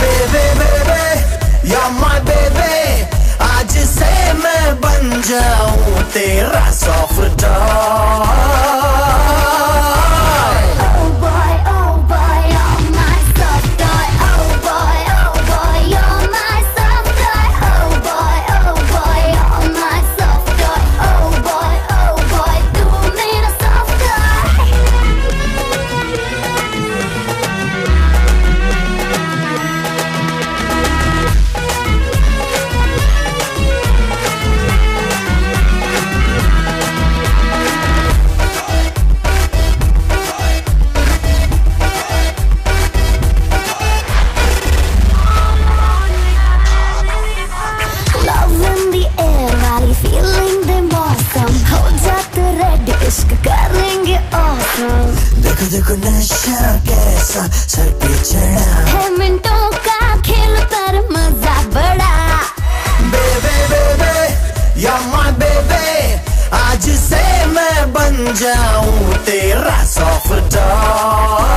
बेबे बेबे you're my baby, आज से मैं बन जाऊँ तेरा soft toy। Oh boy, देखो देखो नशा कैसा सर पे चढ़ा है मिनटों का खेल पर मजा बड़ा बेबे बेबे या माय बेबे आज से मैं बन जाऊं तेरा सॉफ्ट टॉय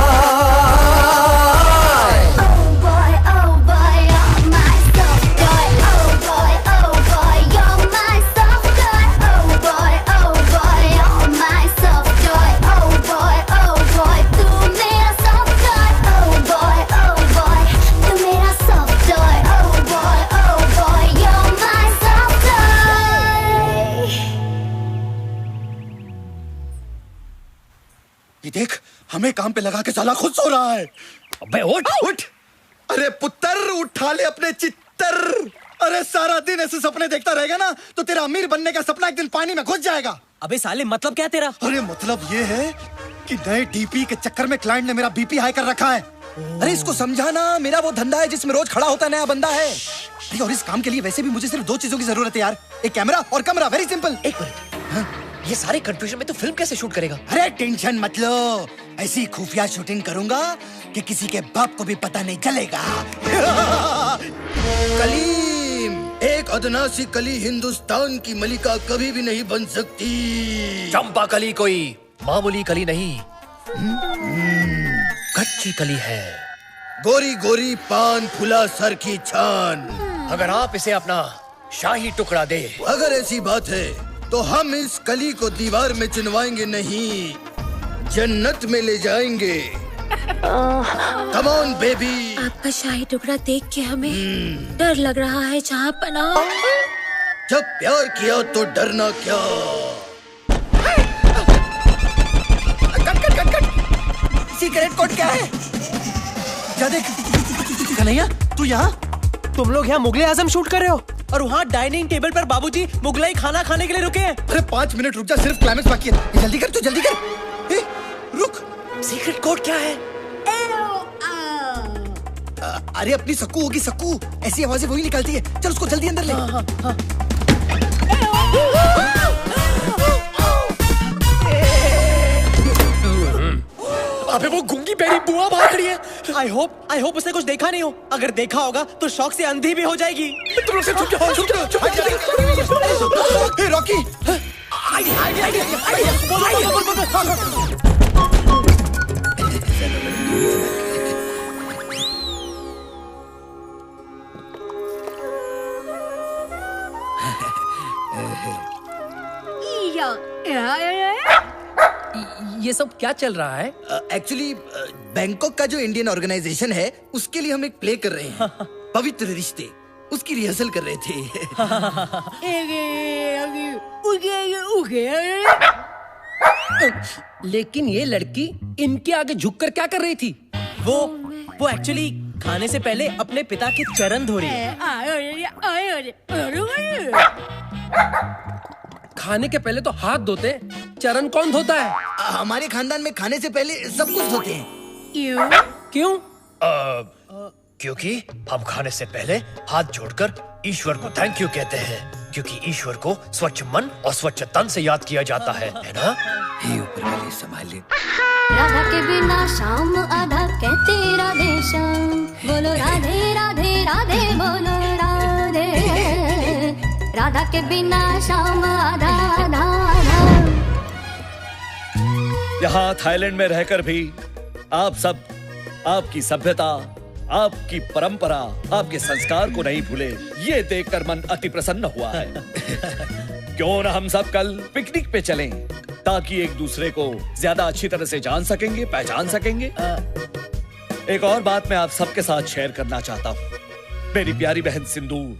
ये देख, हमें काम पे लगा के साला खुद सो रहा है। अबे उठ उठ। अरे पुत्र उठा ले अपने चित्तर। अरे सारा दिन ऐसे सपने देखता रहेगा ना तो तेरा अमीर बनने का सपना एक दिन पानी में घुस जाएगा। अबे साले मतलब क्या है तेरा? अरे मतलब ये है कि नए डीपी के चक्कर में क्लाइंट ने मेरा बीपी हाई कर रखा है। अरे इसको समझाना, मेरा वो धंधा है जिसमें रोज खड़ा होता नया बंदा है। अरे और इस काम के लिए वैसे भी मुझे सिर्फ 2 चीजों की जरूरत है यार, एक कैमरा और कमरा। Very simple. एक मिनट, ये सारे कंफ्यूजन में तो फिल्म कैसे शूट करेगा? अरे टेंशन मत लो, ऐसी खुफिया शूटिंग करूंगा कि किसी के बाप को भी पता नहीं चलेगा। कलीम, एक अदना सी कली हिंदुस्तान की मलिका कभी भी नहीं बन सकती। चंपा कली कोई मामूली कली नहीं, कच्ची कली है। गोरी गोरी पान फुला सर की छान। अगर आप इसे अपना शाही टुकड़ा दे। अगर ऐसी बात है तो हम इस कली को दीवार में चिनवाएंगे नहीं, जन्नत में ले जाएंगे। कम ऑन बेबी। आपका शाही टुकड़ा देख के हमें डर लग रहा है जहाँपना। जब प्यार किया तो डरना क्या। सीक्रेट कोड क्या है? क्या देख कन्हैया, तू यहाँ? तुम लोग यहाँ मुगले आजम शूट कर रहे हो और वहाँ डाइनिंग टेबल पर बाबूजी मुगलाई खाना खाने के लिए रुके हैं। अरे 5 मिनट रुक जा, सिर्फ क्लाइमेक्स बाकी है। जल्दी कर, तू जल्दी कर। रुक, सीक्रेट कोड क्या है? अरे अपनी सक्कू होगी, सक्कू ऐसी आवाजें वही निकालती है। चल उसको जल्दी अंदर ले। अबे वो गूंगी बेरी बुआ बाहर खड़ी है। आई होप उसने कुछ देखा नहीं हो। अगर देखा होगा तो शौक से अंधी भी हो जाएगी। तुम लोग चुप जाओ, चुप जाओ। रॉकी, ये सब क्या चल रहा है? एक्चुअली बैंकॉक का जो इंडियन ऑर्गेनाइजेशन है उसके लिए हम एक प्ले कर रहे हैं, पवित्र रिश्ते। उसकी रिहर्सल कर रहे थे। लेकिन ये लड़की इनके आगे झुककर क्या कर रही थी? वो एक्चुअली खाने से पहले अपने पिता के चरण धो रही है। खाने के पहले तो हाथ धोते, चरण कौन धोता है? हमारे खानदान में खाने से पहले सब कुछ धोते हैं। क्यों? क्योंकि हम खाने से पहले हाथ जोड़कर ईश्वर को थैंक यू कहते हैं, क्योंकि ईश्वर को स्वच्छ मन और स्वच्छ तन से याद किया जाता है ना? हे ऊपर वाले संभाल ले। राधा के बिना शाम आधा कहते राधे श्याम, बोलो राधे राधे राधे बोलो राधे। राधा के बिना शाम आधा आधा आधा। यहाँ थाईलैंड में रहकर भी आप सब आपकी सभ्यता, आपकी परंपरा, आपके संस्कार को नहीं भूले, ये देखकर मन अति प्रसन्न हुआ है। क्यों ना हम सब कल पिकनिक पे चलें, ताकि एक दूसरे को ज्यादा अच्छी तरह से जान सकेंगे, पहचान सकेंगे। एक और बात मैं आप सबके साथ शेयर करना चाहता हूँ। मेरी प्यारी बहन सिंदूर,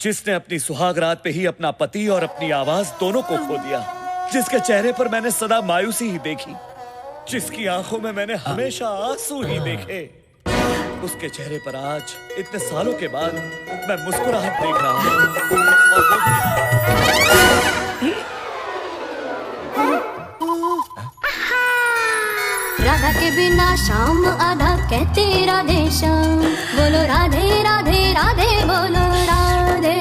जिसने अपनी सुहाग रात पे ही अपना पति और अपनी आवाज दोनों को खो दिया, जिसके चेहरे पर मैंने सदा मायूसी ही देखी, जिसकी आंखों में मैंने हमेशा आंसू ही देखे, उसके चेहरे पर आज इतने सालों के बाद मैं मुस्कुराहट देख रहा हूँ। राधा के बिना शाम आधा कहते राधे श्याम, बोलो राधे राधे राधे बोलो राधे।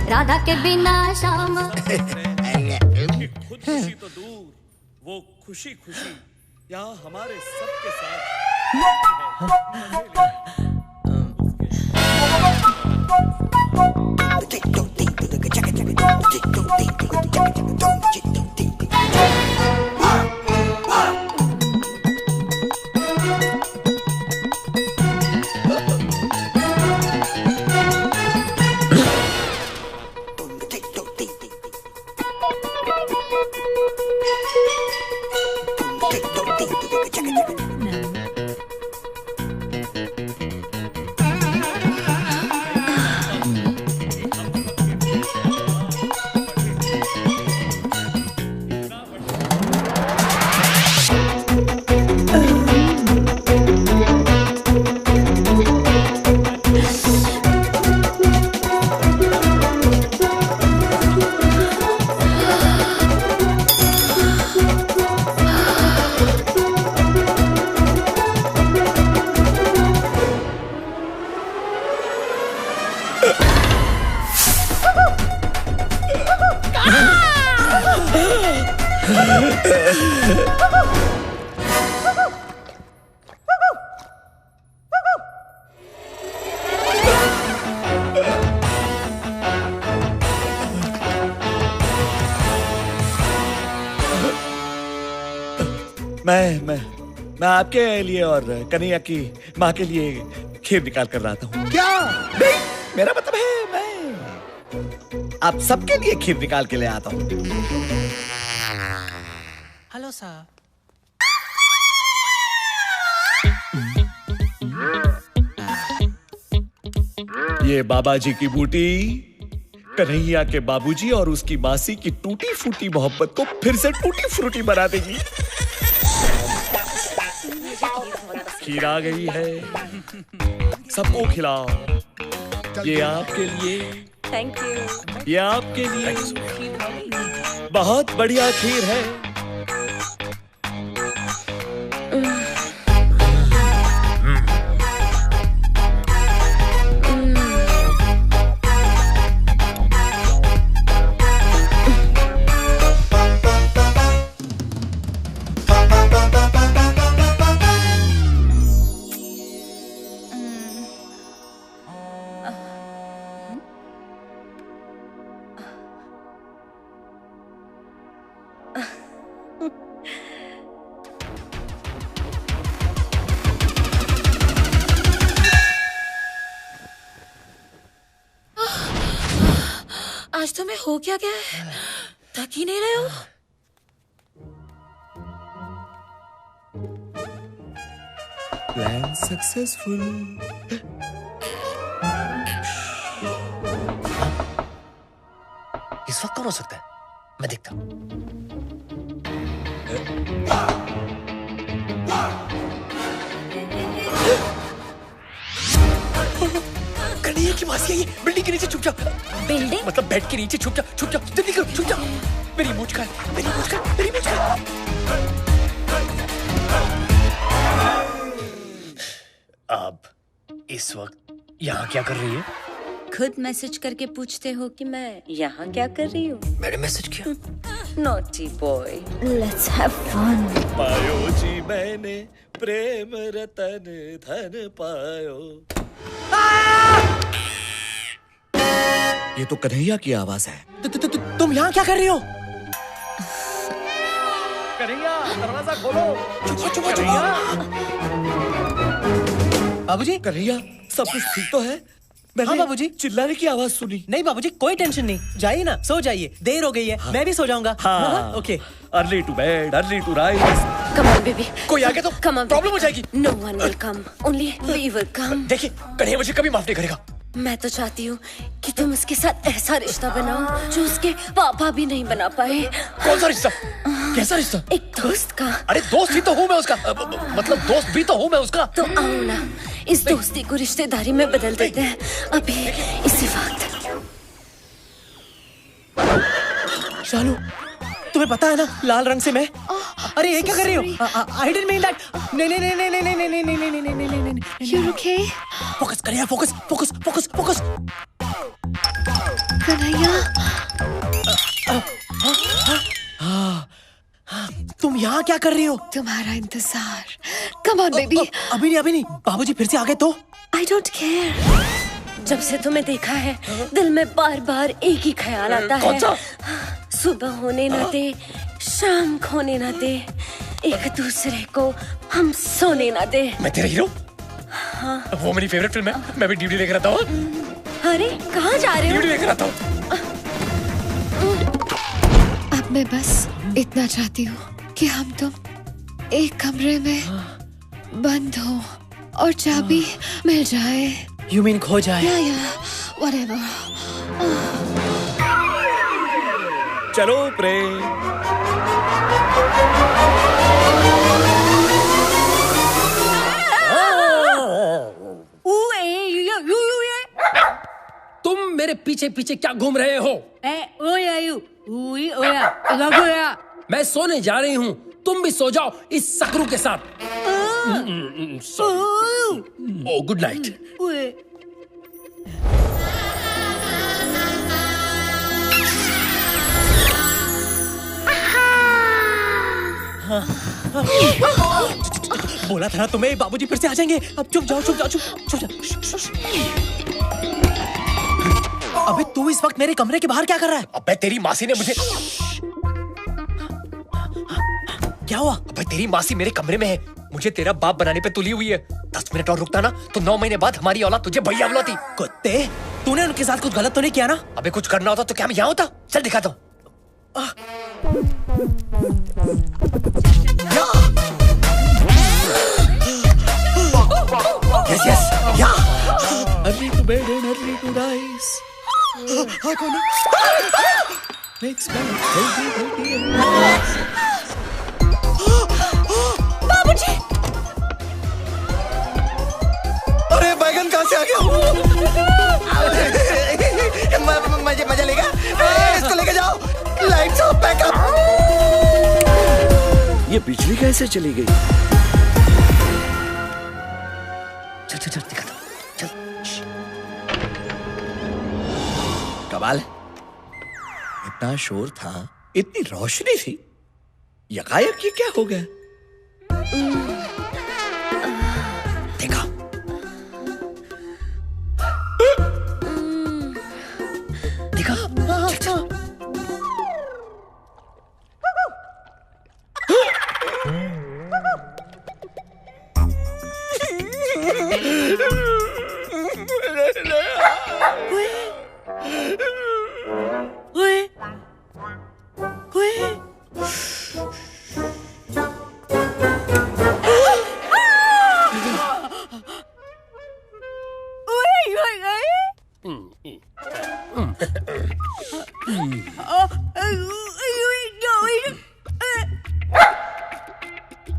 राधा के बिना शाम। खुद खुशी तो दूर, वो खुशी खुशी यहाँ हमारे सबके साथ मैं आपके लिए और कन्हैया की माँ के लिए खीर निकाल कर रहा था। क्या? नहीं, मेरा मतलब है मैं आप सबके लिए खीर निकाल के ले आता हूँ। Hello sir. ये बाबा जी की बूटी कन्हैया के बाबूजी और उसकी मासी की टूटी फूटी मोहब्बत को फिर से टूटी फ्रूटी बना देगी। खीर आ गई है, सबको खिलाओ। ये आपके लिए, थैंक यू। ये आपके लिए बहुत बढ़िया खीर है। आज तुम्हें हो क्या गया है? थक ही नहीं रहे हो? Plan successful. इस वक्त कौन हो सकता है? मैं देखता हूं। कन्हैया की मासी है ये। बिल्डिंग के नीचे छुप जाओ। बिल्डिंग? मतलब बेड के नीचे छुप जाओ, छुप जाओ, जल्दी करो, छुप जाओ। मेरी मूंछ का, मेरी मूंछ का, मेरी मूंछ का। अब इस वक्त यहाँ क्या कर रही है? खुद मैसेज करके पूछते हो कि मैं यहाँ क्या कर रही हूँ? मैंने मैसेज किया। Naughty boy, let's have fun. पायो जी मैंने प्रेम रतन धन पायो। ये तो कन्हैया की आवाज है। तुम यहाँ क्या कर रही हो? कन्हैया दरवाजा खोलो। चुप चुप चुप। बाबूजी, कन्हैया सब कुछ ठीक तो है? मैंने हाँ बाबूजी, चिल्लाने की आवाज सुनी। नहीं बाबूजी, कोई टेंशन नहीं, जाइए ना, सो जाइए, देर हो गई है। हाँ। मैं भी सो जाऊंगा। हाँ। Okay. Early to bed, early to rise. Come on baby. कोई आ गया तो प्रॉब्लम हो जाएगी। No one will come, only we will come. देखिए, कन्हैया मुझे कभी माफ नहीं करेगा। मैं तो चाहती हूँ कि तुम उसके साथ ऐसा रिश्ता बनाओ जो उसके पापा भी नहीं बना पाए। कौन सा रिश्ता? कैसा रिश्ता? एक दोस्त का। अरे दोस्त ही तो हूँ मैं उसका, मतलब दोस्त भी तो हूँ मैं उसका। तो आओ ना, इस दोस्ती को रिश्तेदारी में बदल देते हैं अभी, इसी वक्त। शालू, तुम्हें पता है ना लाल रंग से मैं। अरे ये क्या कर रही हो? I didn't mean that. नहीं नहीं नहीं नहीं नहीं नहीं नहीं नहीं नहीं नहीं नहीं नहीं। You okay? फोकस करिए, focus focus focus focus. Kanhaiya, तुम यहाँ क्या कर रही हो? तुम्हारा इंतजार। कम ऑन बेबी। अभी नहीं बाबूजी फिर से आ गए तो? I don't care. जब से तुम्हें देखा है दिल में बार बार एक ही ख्याल आता है। कौन सा? सुबह होने न दे, शाम खोने न दे, एक दूसरे को हम सोने न दे। मैं तेरा हीरो? हाँ। वो मेरी फेवरेट फिल्म है, मैं भी डीवीडी देख रहा था। अरे कहाँ जा रहे हो? डीवीडी देख रहा था। अब मैं बस इतना चाहती हूँ कि हम तुम एक कमरे में बंद हो और चाबी मिल जाए। You mean खो जाए? Yeah, whatever. चलो प्रेम। तुम मेरे पीछे पीछे क्या घूम रहे हो? मैं सोने जा रही हूँ, तुम भी सो जाओ इस सकरू के साथ। ओ गुड नाइट। बोला था ना तुम्हें, बाबूजी फिर से आ जाएंगे। अब चुप जाओ। अबे तू इस वक्त मेरे कमरे के बाहर क्या कर रहा है? अबे तेरी मासी ने मुझे। क्या हुआ? अबे तेरी मासी मेरे कमरे में है, मुझे तेरा बाप बनाने पे तुली हुई है। 10 मिनट और रुकता ना तो 9 महीने बाद हमारी औलाद तुझे भैया बुलाती। कुत्ते, तूने उनके साथ कुछ गलत तो नहीं किया ना? अबे कुछ करना होता तो क्या मैं यहाँ होता? चल दिखाता हूँ। Yes, yeah. Early to bed and early to rise. Makes me healthy. बाबूजी! अरे बैगन कहाँ से आ गया? मजा लेगा? इसको लेके जाओ। Lights off, backup. ये बिजली कैसे चली गई? चल दिखाता हूँ, चल। कमाल है, इतना शोर था, इतनी रोशनी थी, यकायक ये क्या हो गया? देखा?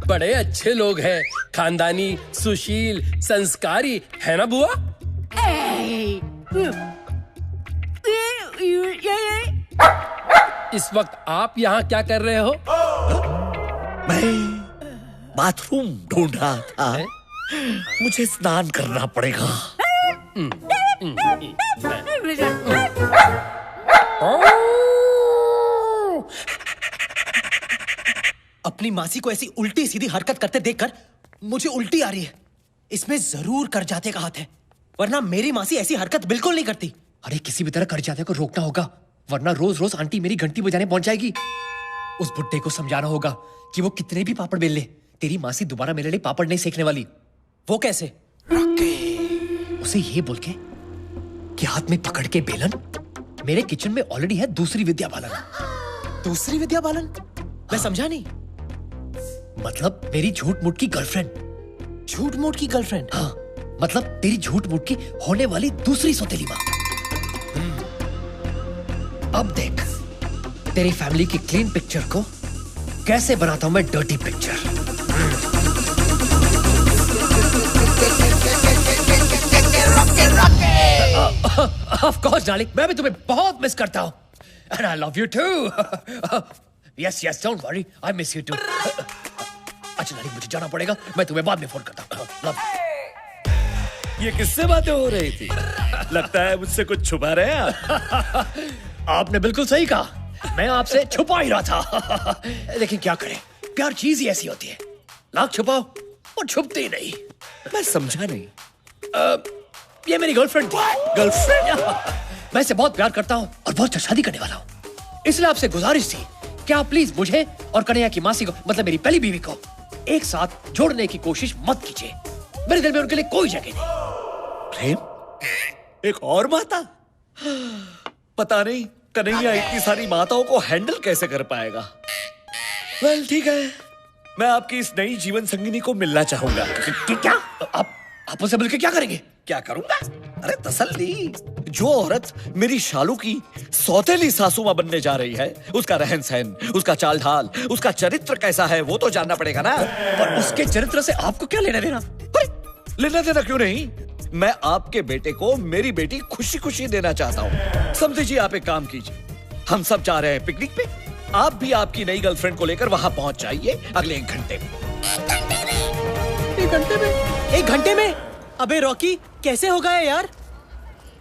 बड़े अच्छे लोग हैं, खानदानी, सुशील, संस्कारी, है ना बुआ? इस वक्त आप यहाँ क्या कर रहे हो? मैं बाथरूम ढूंढ रहा था, मुझे स्नान करना पड़ेगा। अपनी मासी को ऐसी उल्टी सीधी हरकत करते देखकर मुझे उल्टी आ रही है। इसमें जरूर करजाते का हाथ है, वरना मेरी मासी ऐसी हरकत बिल्कुल नहीं करती। अरे किसी भी तरह करजाते को रोकना होगा, वरना रोज रोज आंटी मेरी घंटी बजाने पहुंच जाएगी। उस बुड्ढे को समझाना होगा कि वो कितने भी पापड़ बेल ले, तेरी मासी दोबारा मेरे लिए पापड़ नहीं सेकने वाली। वो कैसे? उसे ये बोल के कि हाथ में पकड़ के बेलन, मेरे किचन में ऑलरेडी है दूसरी विद्या बालन। दूसरी विद्या बालन? मैं समझा नहीं। मतलब मेरी झूठ मूठ की गर्लफ्रेंड। झूठ मूठ की गर्लफ्रेंड? हाँ, मतलब तेरी झूठ मूठ की होने वाली दूसरी सौतेली माँ। अब देख तेरी फैमिली की क्लीन पिक्चर को कैसे बनाता हूं मैं dirty picture. Of course darling, मैं भी तुम्हें बहुत मिस करता हूं। And I love you too. Yes, don't worry, I miss you too. अच्छा डार्लिंग, मुझे जाना पड़ेगा, मैं तुम्हें बाद में फोन करता हूँ। Love you. ये किससे बातें हो रही थी? लगता है मुझसे कुछ छुपा रहे हैं आप। आपने बिल्कुल सही कहा, मैं आपसे छुपा ही रहा था। लेकिन क्या करें, प्यार चीज ही ऐसी होती है, लाख छुपाओ और छुपती ही नहीं। मैं समझा नहीं। ये मेरी गर्लफ्रेंड थी। गर्लफ्रेंड? मैं इसे बहुत प्यार करता हूँ और बहुत शादी करने वाला हूँ, इसलिए आपसे गुजारिश थी कि आप प्लीज मुझे और कन्हैया की मासी को, मतलब मेरी पहली बीवी को, एक साथ जोड़ने की कोशिश मत कीजिए। मेरे दिल में उनके लिए कोई जगह नहीं। प्रेम? एक और माता? पता नहीं कन्हैया इतनी सारी माताओं को हैंडल कैसे कर पाएगा। वेल ठीक है, मैं आपकी इस नई जीवन संगिनी को मिलना चाहूंगा। क्या? आप उससे मिलकर क्या करेंगे? क्या करूंगा? अरे तसल्ली। जो औरत मेरी शालू की सौतेली सासू मां बनने जा रही है, उसका रहन सहन, उसका चाल ढाल, उसका चरित्र कैसा है वो तो जानना पड़ेगा ना। पर उसके चरित्र से आपको क्या लेना देना? लेना देना क्यों नहीं? मैं आपके बेटे को मेरी बेटी खुशी खुशी देना चाहता हूँ। समझिए, आप एक काम कीजिए, हम सब जा रहे हैं पिकनिक पे, आप भी आपकी नई गर्लफ्रेंड को लेकर वहां पहुंच जाइए अगले 1 घंटे में। 1 घंटे में? 1 घंटे में? अबे रॉकी, कैसे होगा यार?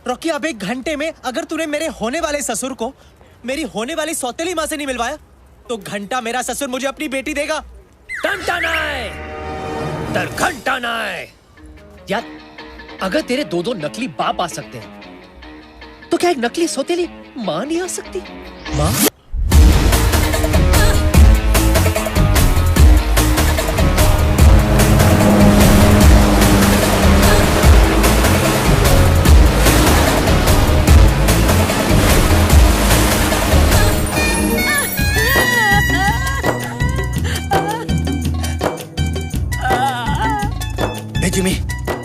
रॉकी, अब 1 घंटे में अगर तूने मेरे होने वाले ससुर को मेरी होने वाली सौतेली माँ से नहीं मिलवाया तो घंटा मेरा ससुर मुझे अपनी बेटी देगा। घंटा नहीं, घंटा नहीं। यार, अगर तेरे 2 नकली बाप आ सकते हैं तो क्या एक नकली सौतेली माँ नहीं आ सकती? माँ? जिमी,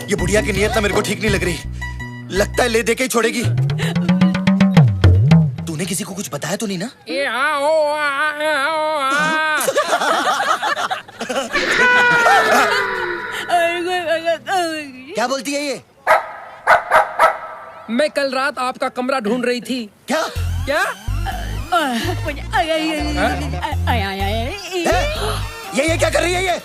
ये बुढ़िया की नियत ना मेरे को ठीक नहीं लग रही। लगता है ले दे के ही छोड़ेगी। तूने किसी को कुछ बताया तो नहीं ना? क्या बोलती है ये? मैं कल रात आपका कमरा ढूंढ रही थी। क्या? क्या? ये क्या कर रही है ये?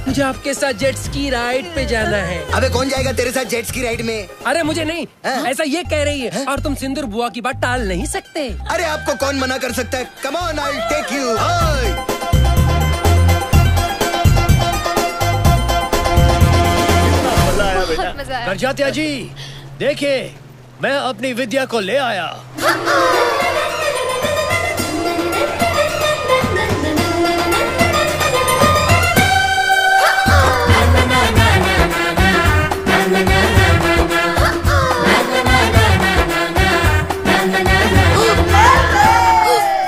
मुझे आपके साथ जेट स्की राइड पे जाना है। अबे कौन जाएगा तेरे साथ जेट स्की राइड में? अरे मुझे नहीं, ऐसा ये कह रही है। और तुम सिंदूर बुआ की बात टाल नहीं सकते। अरे आपको कौन मना कर सकता है? Come on, I will take you. Karjatya ji, देखिए मैं अपनी विद्या को ले आया।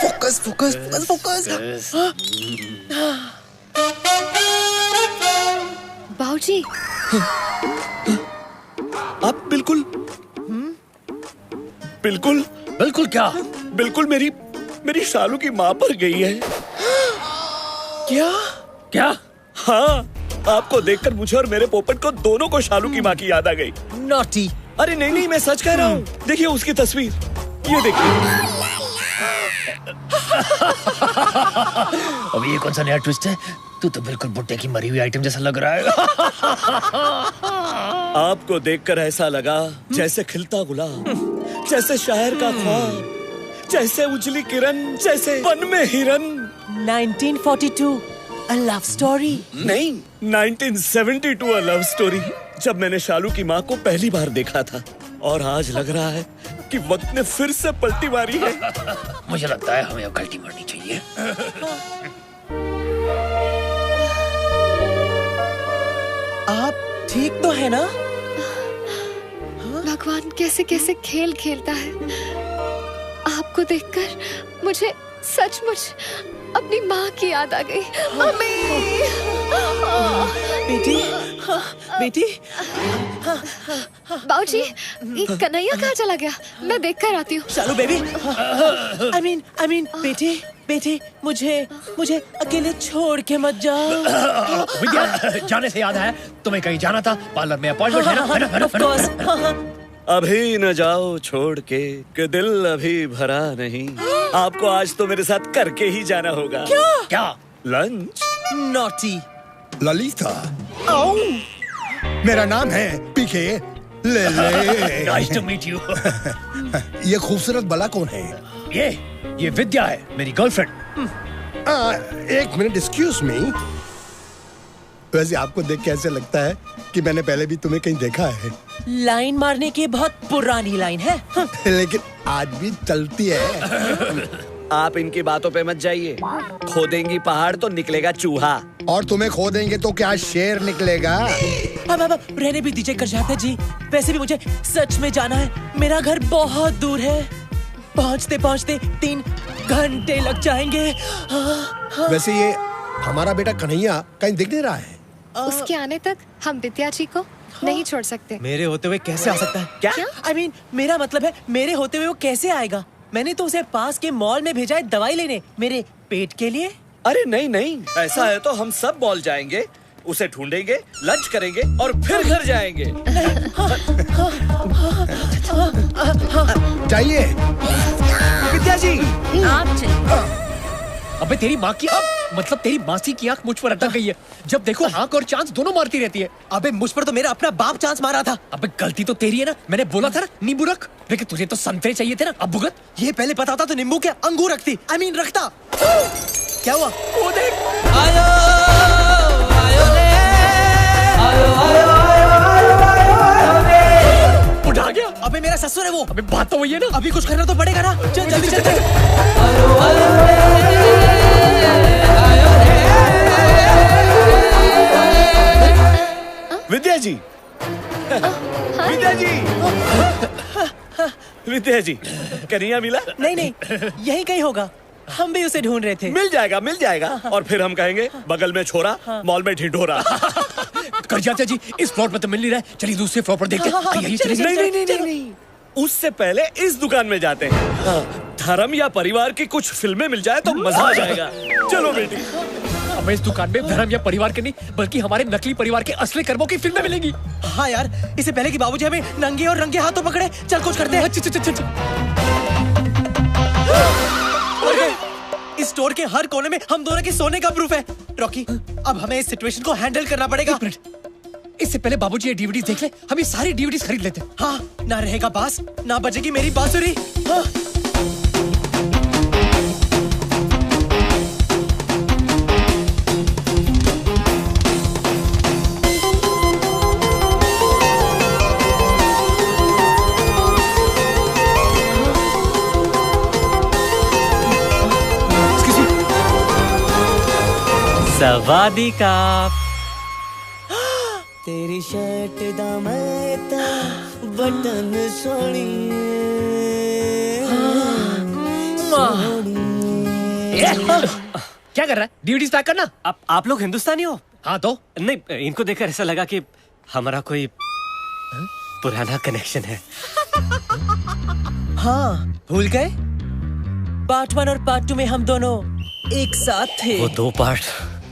Focus focus focus focus. बाबूजी, आप बिल्कुल बिल्कुल बिल्कुल क्या? बिल्कुल मेरी शालू की माँ पर गई है। क्या? क्या? हाँ, आपको देखकर मुझे और मेरे पोपट को दोनों को शालू की माँ की याद आ गई। नॉटी। अरे नहीं, मैं सच कह रहा हूँ। देखिए उसकी तस्वीर, ये देखिए। अब ये कौन सा नया ट्विस्ट है? तू तो बिल्कुल बुड्ढे की मरी हुई आइटम जैसा लग रहा है। आपको देखकर ऐसा लगा जैसे खिलता गुलाब, जैसे शायर का ख्वाब, जैसे उजली किरण, जैसे वन में हिरन। 1942 A love story? नहीं, 1972 A love story। जब मैंने शालू की माँ को पहली बार देखा था, और आज लग रहा है कि वक्त ने फिर से पलटी मारी है। मुझे लगता है हमें अब गलती मारनी चाहिए। आप ठीक तो है ना? भगवान कैसे कैसे खेल खेलता है। आपको देखकर मुझे सचमुच अपनी माँ की याद आ गई। मम्मी! बेटी, बेटी। बाबूजी, ये कन्हैया कहाँ चला गया? मैं देख कर आती हूँ। शालू बेबी। I mean, बेटी, मुझे अकेले छोड़ के मत जाओ। विद्या, जाने से याद है, तुम्हें कहीं जाना था, पार्लर में अपॉइंटमेंट है ना? Of course। अभी न जाओ छोड़ के, कि दिल अभी भरा नहीं। आपको आज तो मेरे साथ करके ही जाना होगा। क्या? लंच। नॉटी। ललिता, मेरा नाम है पीके ले ले। Nice to meet you. ये खूबसूरत बला कौन है? ये विद्या है, मेरी गर्लफ्रेंड। एक मिनट, एक्सक्यूज मी। वैसे आपको देख के ऐसे लगता है कि मैंने पहले भी तुम्हें कहीं देखा है। लाइन मारने की बहुत पुरानी लाइन है। लेकिन आज भी चलती है। आप इनकी बातों पे मत जाइए। खोदेंगी पहाड़ तो निकलेगा चूहा। और तुम्हें खोदेंगे तो क्या शेर निकलेगा? अब रहने भी दीजिए करजाते जी। वैसे भी मुझे सच में जाना है। मेरा घर बहुत दूर है। पहुंचते पहुंचते 3 घंटे लग जाएंगे। वैसे ये हमारा बेटा कन्हैया कहीं दिख नहीं रहा है। उसके आने तक हम विद्या जी को नहीं छोड़ सकते। मेरे होते हुए कैसे आ सकता है? क्या? I mean, मेरा मतलब है मेरे होते हुए वो कैसे आएगा? मैंने तो उसे पास के मॉल में भेजा है दवाई लेने, मेरे पेट के लिए। अरे नहीं नहीं, ऐसा है तो हम सब मॉल जाएंगे, उसे ढूंढेंगे, लंच करेंगे और फिर घर जाएंगे। चाहिए विद्या जी, आप चलिए। अबे तेरी माँ की मतलब तेरी मासी की आंख मुझ पर अटक गई है। जब देखो आंख और चांस दोनों मारती रहती है। अबे मुझ पर तो मेरा अपना बाप चांस मारा था। अबे गलती तो तेरी है ना। मैंने बोला था ना नींबू रख, लेकिन तुझे तो संतरे चाहिए थे ना। अब भुगत। ये पहले पता था तो नींबू क्या अंगूर रखती। I mean, रखता। क्या हुआ? वो देख। आयो आयो रे, आयो आयो आयो आयो आयो रे। उठा गया। अबे मेरा ससुर है वो। अबे बात तो वही है ना। अभी कुछ करना तो पड़ेगा ना। चल जल्दी चल। आयो आयो विद्या जी, विद्या जी, विद्या जी, कन्हैया मिला? नहीं नहीं, यही कहीं होगा। हम भी उसे ढूंढ रहे थे। मिल जाएगा मिल जाएगा। और फिर हम कहेंगे बगल में छोरा, मॉल में ढिंढोरा। कर जाते जी, इस फ्लोर पर तो मिल नहीं रहा है। चलिए दूसरे फ्लोर पर देखते हैं। नहीं, उससे पहले इस दुकान में जाते हैं। धर्म या परिवार की कुछ फिल्में मिल जाए तो मजा आ जाएगा। चलो बेटी। अब इस दुकान में धर्म या परिवार के नहीं, बल्कि हमारे नकली परिवार के असली कर्मों की फिल्में मिलेंगी। हाँ यार, इससे पहले कि बाबूजी हमें नंगे और रंगे हाथों पकड़े, चल कुछ करते हैं। चल। इस स्टोर के हर कोने में हम दोनों के सोने का प्रूफ है। रॉकी, अब हमें इस सिचुएशन को हैंडल करना पड़ेगा। इससे पहले बाबूजी ये डीवीडीज देख ले। हम ये सारी डीवीडीज खरीद लेते हैं। हाँ, ना रहेगा बास, ना बजेगी मेरी बांसुरी। हाँ। सवादी का तेरी शर्ट दा मैता बटन सोनी क्या कर रहा है? डीवीडीज पैक करना। आप लोग हिंदुस्तानी हो? हाँ तो नहीं, इनको देखकर ऐसा लगा कि हमारा कोई पुराना कनेक्शन है। हाँ, भूल गए? पार्ट 1 और पार्ट 2 में हम दोनों एक साथ थे। वो 2 पार्ट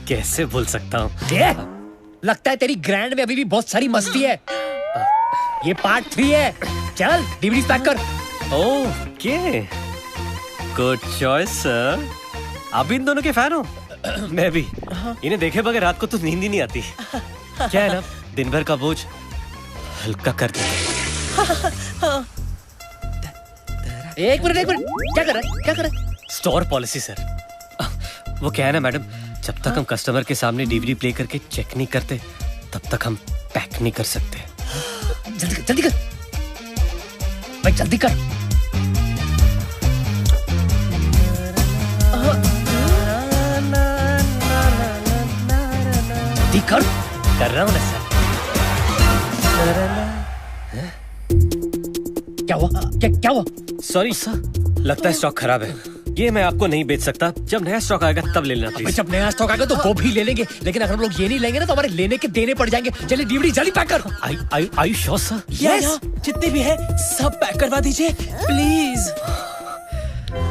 कैसे भूल सकता हूँ? लगता है तेरी ग्रैंड में अभी भी बहुत सारी मस्ती है। ये पार्ट 3 है। चल डीवीडीज पैक कर। Okay, good choice sir. आप इन दोनों के फैन हो? मैं भी। इन्हें देखे बगैर रात को तो नींद ही नहीं आती। क्या है ना, दिन भर का बोझ हल्का कर देते। एक मिनट क्या कर रहा है? Store policy sir. वो क्या है ना मैडम, जब तक हम कस्टमर के सामने डीवीडी प्ले करके चेक नहीं करते, तब तक हम पैक नहीं कर सकते। जल्दी कर भाई, जल्दी कर। जल्दी कर रहा हूँ ना सर। क्या हुआ? क्या हुआ? सॉरी सर, लगता है स्टॉक खराब है। ये मैं आपको नहीं बेच सकता। जब नया स्टॉक आएगा तब ले लेना प्लीज। जब नया स्टॉक आएगा तो वो भी ले लेंगे, लेकिन अगर हम लोग ये नहीं लेंगे ना तो हमारे लेने के देने पड़ जाएंगे। चलिए डीवीडी जल्दी पैक कर। Are you sure sir? Yes. जितने भी है सब पैक करवा दीजिए प्लीज।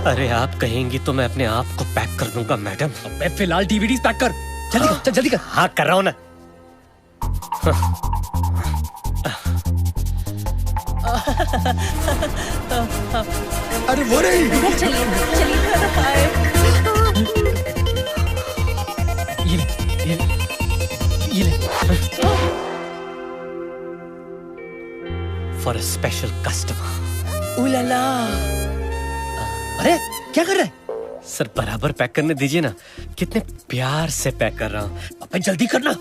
अरे आप कहेंगी तो मैं अपने आप को पैक कर दूंगा मैडम। मैं फिलहाल डीवीडी पैक कर। जल्दी कर। हाँ कर रहा हूँ ना। अरे वो नहीं। ये ले। For a special customer. उलाला। अरे क्या कर रहा है? सर बराबर पैक करने दीजिए ना, कितने प्यार से पैक कर रहा हूँ। अबे जल्दी करना,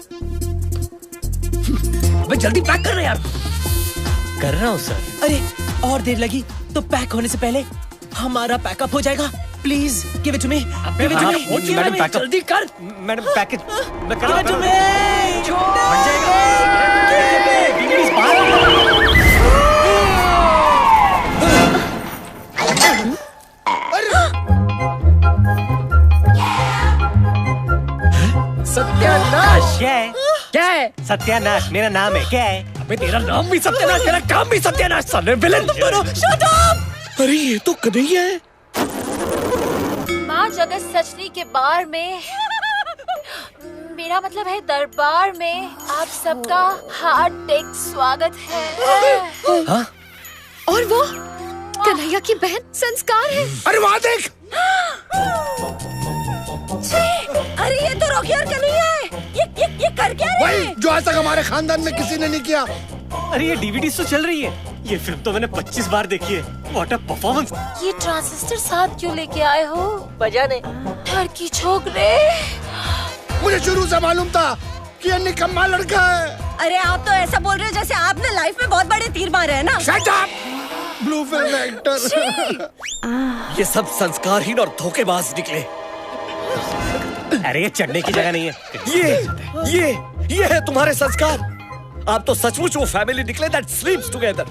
अबे जल्दी पैक करना यार। कर रहा हूँ सर। अरे और देर लगी तो पैक होने से पहले हमारा पैकअप हो जाएगा। Please give it to me. Madam pack up जल्दी कर। मैडम पैकेज मैं कर रहा हूँ। सत्यानाश। क्या है? क्या है? सत्यानाश मेरा नाम है। क्या है? अबे तेरा नाम भी सत्यानाश, तेरा काम भी सत्यानाश। साले विलेन। Shut up. अरे ये तो कन्हैया है। माँ जगत सचनी के बार में, मेरा मतलब है दरबार में, आप सबका हार्दिक स्वागत है। हाँ? और वो कन्हैया की बहन संस्कार है। अरे वहाँ देख। अरे ये तो रॉकी और कन्हैया है। ये कर क्या रहे हैं? वही जो आज तक हमारे खानदान में किसी ने नहीं किया। अरे ये डीवीडी तो चल रही है। ये फिल्म तो मैंने 25 बार देखी है। What a performance. ये ट्रांजिस्टर साथ क्यों लेके आए हो? बजाने। घर की छोकरे। मुझे शुरू से मालूम था कि ये निकम्मा लड़का है। अरे आप तो ऐसा बोल रहे हो जैसे आपने लाइफ में बहुत बड़े तीर मारे हैं ना। Shut up. Blue film actor. ये सब संस्कारहीन और धोखेबाज निकले। अरे ये चढ़ने की जगह नहीं है। ये है तुम्हारे संस्कार। आप तो सचमुच वो फैमिली निकले दैट स्लीप्स टुगेदर।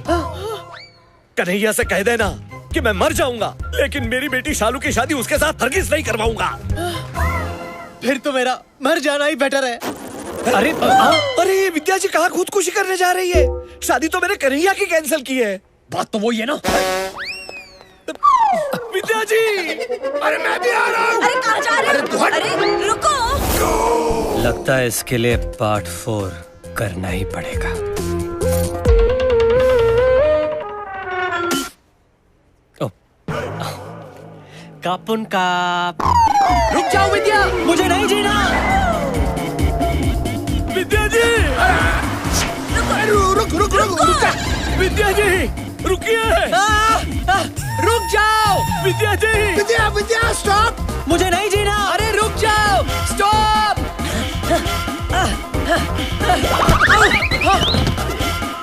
कन्हैया से कह देना कि मैं मर जाऊंगा, लेकिन मेरी बेटी शालू की शादी उसके साथ हरगिज नहीं करवाऊंगा। फिर तो मेरा मर जाना ही बेटर है। अरे विद्या जी कहाँ खुदकुशी करने जा रही है? शादी तो मैंने कन्हैया की कैंसिल की है। बात तो वही है ना। विद्या जी। अरे मैं भी आ रहा हूँ। अरे कहाँ जा रहे हो? अरे रुको। लगता है इसके लिए पार्ट 4 करना ही पड़ेगा। कापुन काप। रुक जाओ विद्या, मुझे नहीं जीना। विद्या जी। रुक। विद्या जी रुकिए। रुक जाओ विद्या जी। विद्या स्टॉप। मुझे नहीं जीना। अरे रुक जाओ, स्टॉप।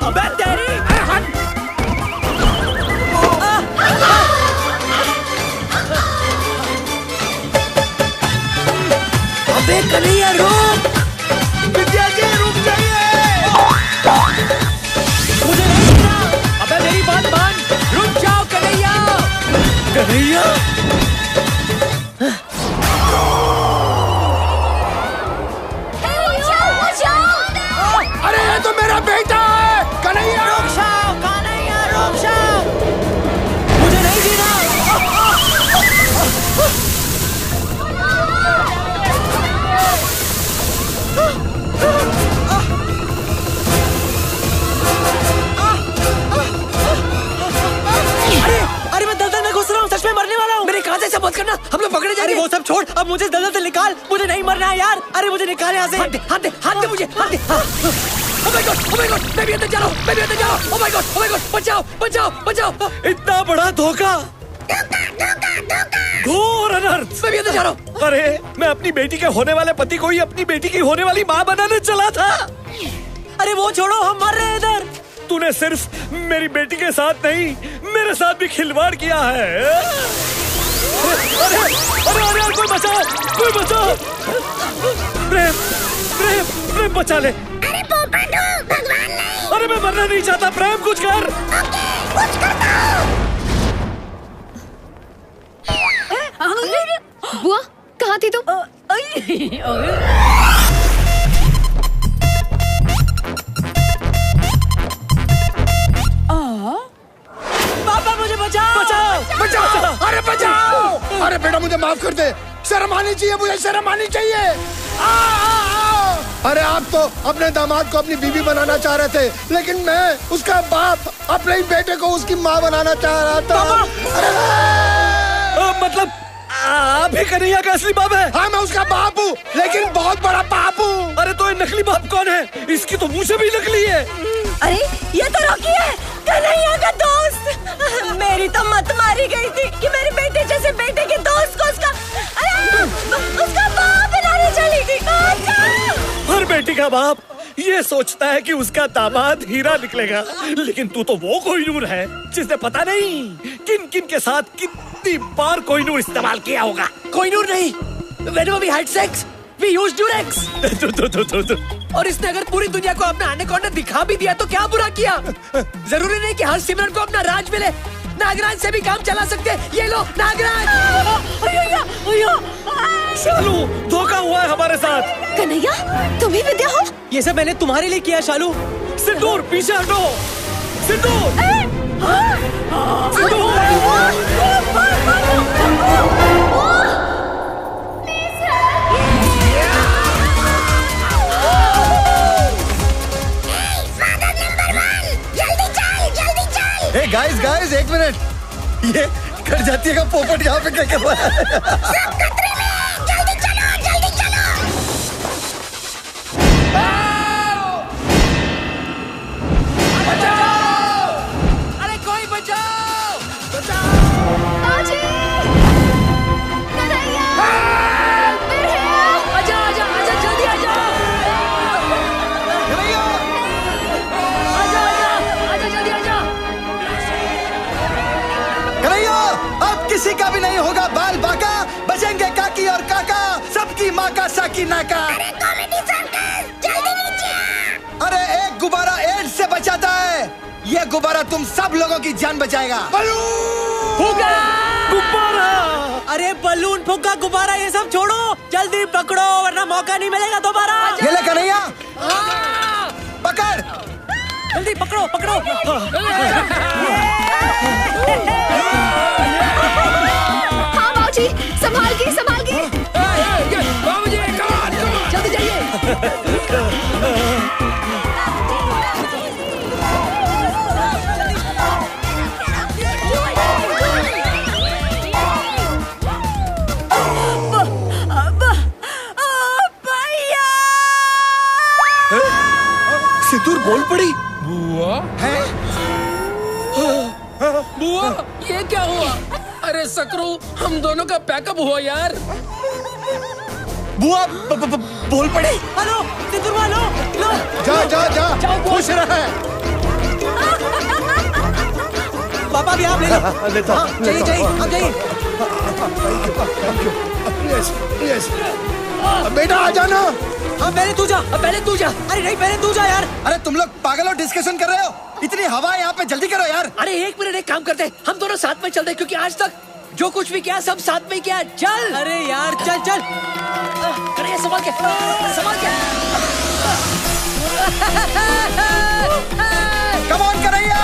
अबे तेरी। अबे कन्हैया रुक। विद्या जी रुक जाइए। मुझे नहीं जीना। अबे मेरी बात मान। रुक जाओ कन्हैया। कन्हैया। अरे ये तो मेरा बेटा है कन्हैया। रुक जाओ कन्हैया, रुक जाओ। मुझे नहीं जीना। अरे मैं दलदल में घुस रहा हूँ। सच में मरने वाला हूँ। मेरे कान से मत करना, हम लोग पकड़े जाएंगे। अरे वो सब छोड़, अब मुझे दलदल से निकाल। मुझे नहीं मरना है यार। अरे मुझे निकाल यहाँ से। हाथ दे मुझे, हाथ दे। Oh my God, मैं भी अंदर जा रहा हूँ। Oh my God, बचाओ। इतना बड़ा धोखा। घोर अनर्थ। मैं भी अंदर जा रहा हूँ। अरे मैं अपनी बेटी के होने वाले पति को ही अपनी बेटी की होने वाली माँ बनाने चला था। अरे वो छोड़ो, हम मर रहे हैं इधर। तूने सिर्फ मेरी बेटी के साथ नहीं, मेरे साथ भी खिलवाड़ किया है। अरे कोई बचाओ। प्रेम बचा ले। अरे पोपट हूँ, भगवान नहीं। अरे मैं मरना नहीं चाहता। प्रेम कुछ कर। कुछ करता हूँ। बुआ कहाँ थी तुम? पापा मुझे बचाओ। अरे बचाओ। अरे बेटा मुझे माफ कर दे। शर्म आनी चाहिए, मुझे शर्म आनी चाहिए। अरे आप तो अपने दामाद को अपनी बीवी बनाना चाह रहे थे, लेकिन मैं उसका बाप अपने ही बेटे को उसकी माँ बनाना चाह रहा था। मतलब आप ही कन्हैया का असली बाप है? हाँ मैं उसका बाप हूँ, लेकिन बहुत बड़ा बाप हूँ। अरे तो ये नकली बाप कौन है? इसकी तो मुँह से भी नकली है। अरे ये तो रॉकी है, कन्हैया का दोस्त। मेरी तो मत मारी गई थी कि मेरे बेटे जैसे बेटे के दोस्त को उसका का बाप ये सोचता है कि उसका दामाद हीरा निकलेगा, लेकिन तू तो वो कोहिनूर है जिसने पता नहीं किन किन के साथ कितनी बार कोहिनूर इस्तेमाल किया होगा। कोहिनूर नहीं, whenever we had sex, we used Durex। और इसने अगर पूरी दुनिया को अपना एनाकोंडा दिखा भी दिया तो क्या बुरा किया? जरूरी नहीं कि हर सिमरन को अपना राज मिले। नागराज से भी काम चला सकते हैं। ये लो नागराज। शालू, धोखा हुआ है हमारे साथ। कन्हैया, तुम ही विद्या हो? ये सब मैंने तुम्हारे लिए किया शालू। सिंदूर पीछे हटो। सिंदूर। गाइस गाइस एक मिनट, ये कर जाती है का पोपट यहाँ पे क्या कर रहा है? जल्दी चलो, जल्दी चलो। बचाओ! अरे कोई बचाओ! बचाओ! बाजी! कन्हैया! आजा, आजा, आजा, जल्दी आजा! कन्हैया! आजा, आजा, आजा, जल्दी आजा! कन्हैया, अब किसी का भी नहीं होगा बाल बाका, बचेंगे काकी और काका, सबकी माँ का साकी नाका। अरे कॉमेडी सर्कस, जल्दी नीचे आ। अरे एक गुब्बारा एड्स से बचाता है, ये गुब्बारा तुम सब लोगों की जान बचाएगा। फूका! गुब्बारा! अरे बलून फूका गुब्बारा ये सब छोड़ो, जल्दी पकड़ो वरना मौका नहीं मिलेगा दोबारा। ये ले कन्हैया, पकड़। जल्दी पकड़ो, पकड़ो। हाँ बाबूजी, संभाल के, संभाल के। जल्दी जाइए। सिंदूर बोल पड़ी। बुआ है? बुआ, ये क्या हुआ? अरे सकरू, हम दोनों का पैकअप हुआ यार। बुआ बोल पड़ी। हेलो सिंदूर वालो, लो। जा जा जा, खुश रहे। पापा भी आप ले लो। लेता हूं, जाइए जाइए, आप जाइए। यस यस, बेटा आ जाना। हाँ पहले तू जा, पहले तू जा। अरे नहीं पहले तू जा यार। अरे तुम लोग पागल हो, डिस्कशन कर रहे हो? इतनी हवा है यहाँ पे, जल्दी करो यार। अरे एक मिनट, एक काम करते हैं, हम दोनों साथ में चलते हैं क्योंकि आज तक जो कुछ भी किया सब साथ में किया। चल। अरे यार चल चल। अरे ये संभाल के, संभाल के। Come on Kanhaiya.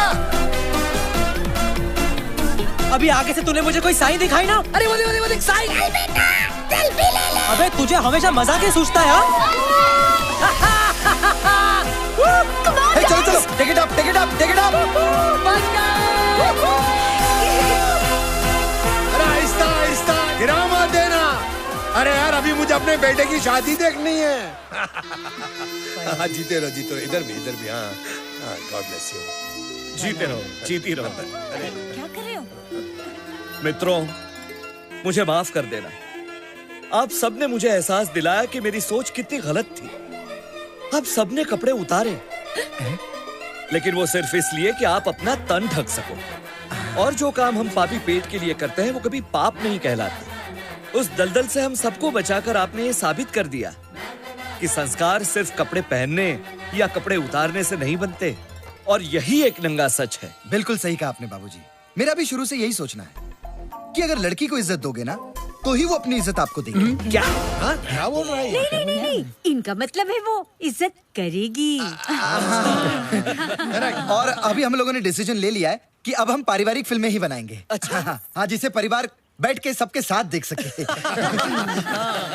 अभी आगे से तूने मुझे कोई साइन दिखाई ना? अरे वो देख साइन। सेल्फी ले ले। अबे तुझे हमेशा मजाक ही सूझता है हाँ? चलो चलो, take it up, take it up, take it up. अरे आहिस्ता आहिस्ता, गिरा मत देना। अरे यार, अभी मुझे अपने बेटे की शादी देखनी है। हाँ, जीते रहो, जीते रहो। इधर भी, इधर भी। हाँ हाँ, गॉड ब्लेस यू। जीते रहो, जीती रहो। क्या कर रहे हो? मित्रों, मुझे माफ कर देना। आप सबने मुझे एहसास दिलाया कि मेरी सोच कितनी गलत थी। आप सबने कपड़े उतारे, लेकिन वो सिर्फ इसलिए कि आप अपना तन ढक सको। और जो काम हम पापी पेट के लिए करते हैं वो कभी पाप नहीं कहलाते। उस दलदल से हम सबको बचाकर आपने ये साबित कर दिया कि संस्कार सिर्फ कपड़े पहनने या कपड़े उतारने से नहीं बनते। और यही एक नंगा सच है। बिल्कुल सही कहा आपने बाबूजी। मेरा भी शुरू से यही सोचना है कि अगर लड़की को इज्जत दोगे ना तो ही वो अपनी इज्जत आपको देगी। क्या? हाँ, क्या बोल रहा है? नहीं, इनका मतलब है वो इज्जत करेगी। और अभी हम लोगों ने डिसीजन ले लिया है कि अब हम पारिवारिक फिल्में ही बनाएंगे। अच्छा। हाँ, जिसे परिवार बैठ के सबके साथ देख सके।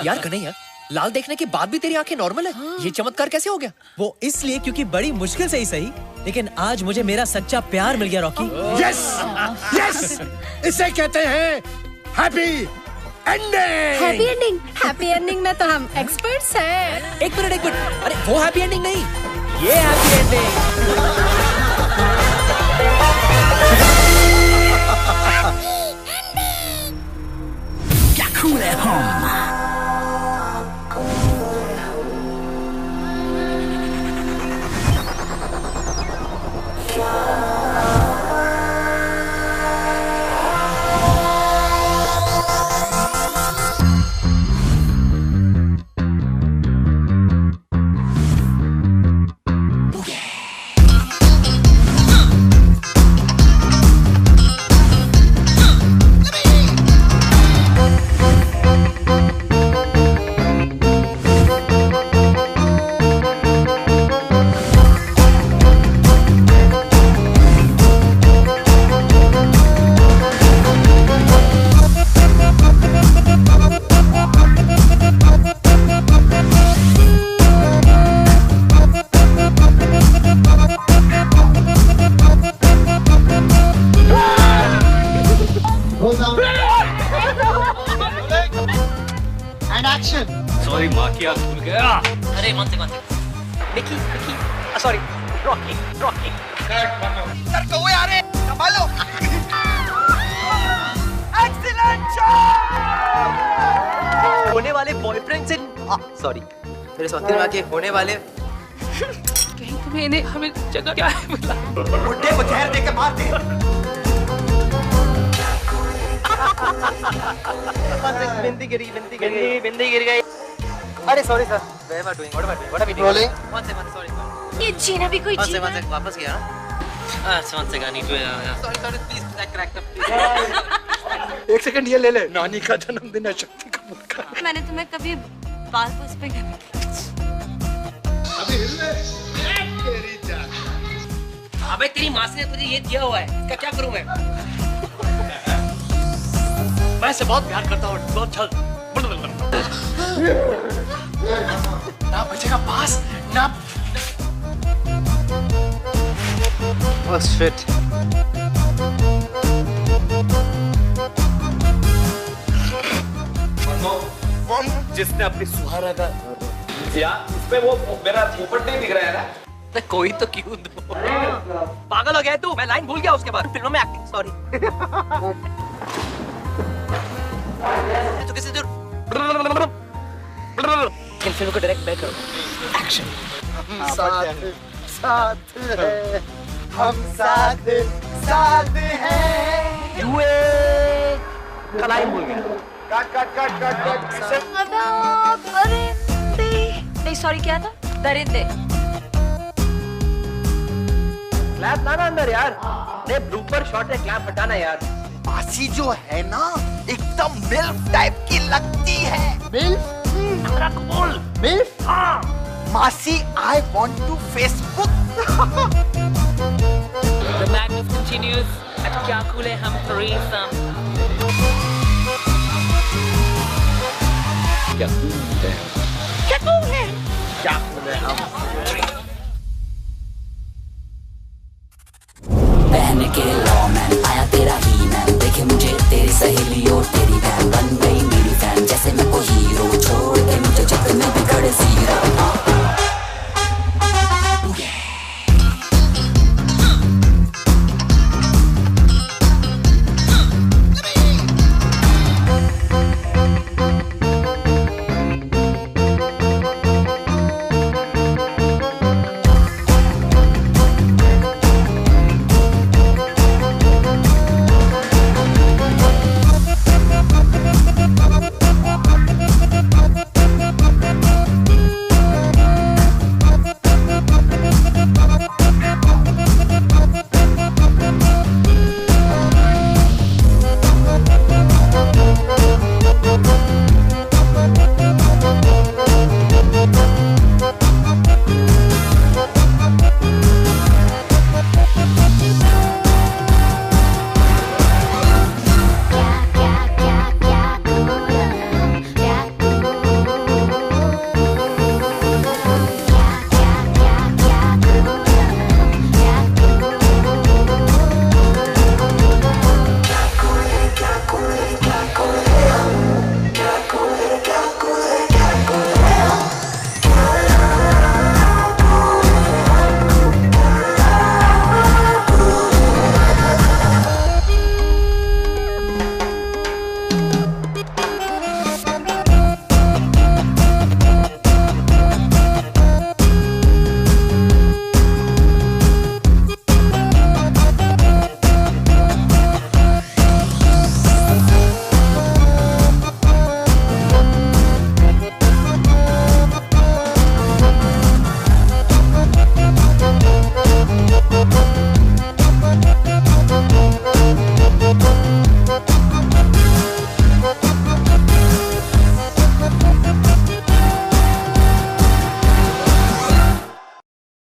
यार कन्हैया, लाल देखने के बाद भी तेरी आंखें नॉर्मल है। ये चमत्कार कैसे हो गया? वो इसलिए क्योंकि बड़ी मुश्किल से ही सही, लेकिन आज मुझे मेरा सच्चा प्यार मिल गया रॉकी। यस यस, इसे कहते हैं happy ending. Happy ending, happy ending में तो हम एक्सपर्ट्स हैं। एक मिनट, अरे वो हैप्पी एंडिंग नहीं, ये हैप्पी एंडिंग। क्या cool है हम। सॉरी माँ की आँख खुल गया। अरे one second Mickey sorry Rocky sir कौवे आ रहे, संभालो। Excellent shot. होने वाले बॉयफ्रेंड से सॉरी मेरे साथ में आके होने वाले कहीं तुम्हें इन्हें हमें जगह क्या है मतलब बुड्ढे को जहर देके मार दे। बिंदी गिर गई। अरे sorry sir, what are we doing? Rolling. One second sorry. ये जीना भी कोई जीना वन सेकंड वापस गया। One second need to sorry please crack up. एक सेकंड ये ले ले। नानी का जन्मदिन है, शक्ति का मुल्का। मैंने तुम्हें कभी बाल पोस पे अबे तेरी माँ ने तुझे ये दिया हुआ है, इसका क्या करूं मैं इससे बहुत प्यार करता हूँ, बहुत जल्द ना बचेगा पास ना। Oh shit. जिसने अपनी सुहारा का यार इसमें वो मेरा पोपट नहीं दिख रहा है ना। तो कोई तो क्यों दो। पागल हो गया तू, मैं लाइन भूल गया उसके बाद फिल्मों में एक्टिंग सॉरी। तो किसी दूर इन फिल्म को डायरेक्ट बैक करो। एक्शन। हम साथ हैं। युए कलाई भूल गया। नहीं सॉरी क्या था? दरिंदे। क्लैप लाना अंदर यार। नहीं ब्लूपर शॉट है, क्लैप हटाना यार। मासी जो है ना एकदम मिल्फ टाइप की लगती है। मिल्फ? बोल। मिल्फ? हाँ। मासी I want to Facebook. The madness continues at क्या cool है हम threesome। क्या cool है? क्या cool है? क्या cool है हम? पहन के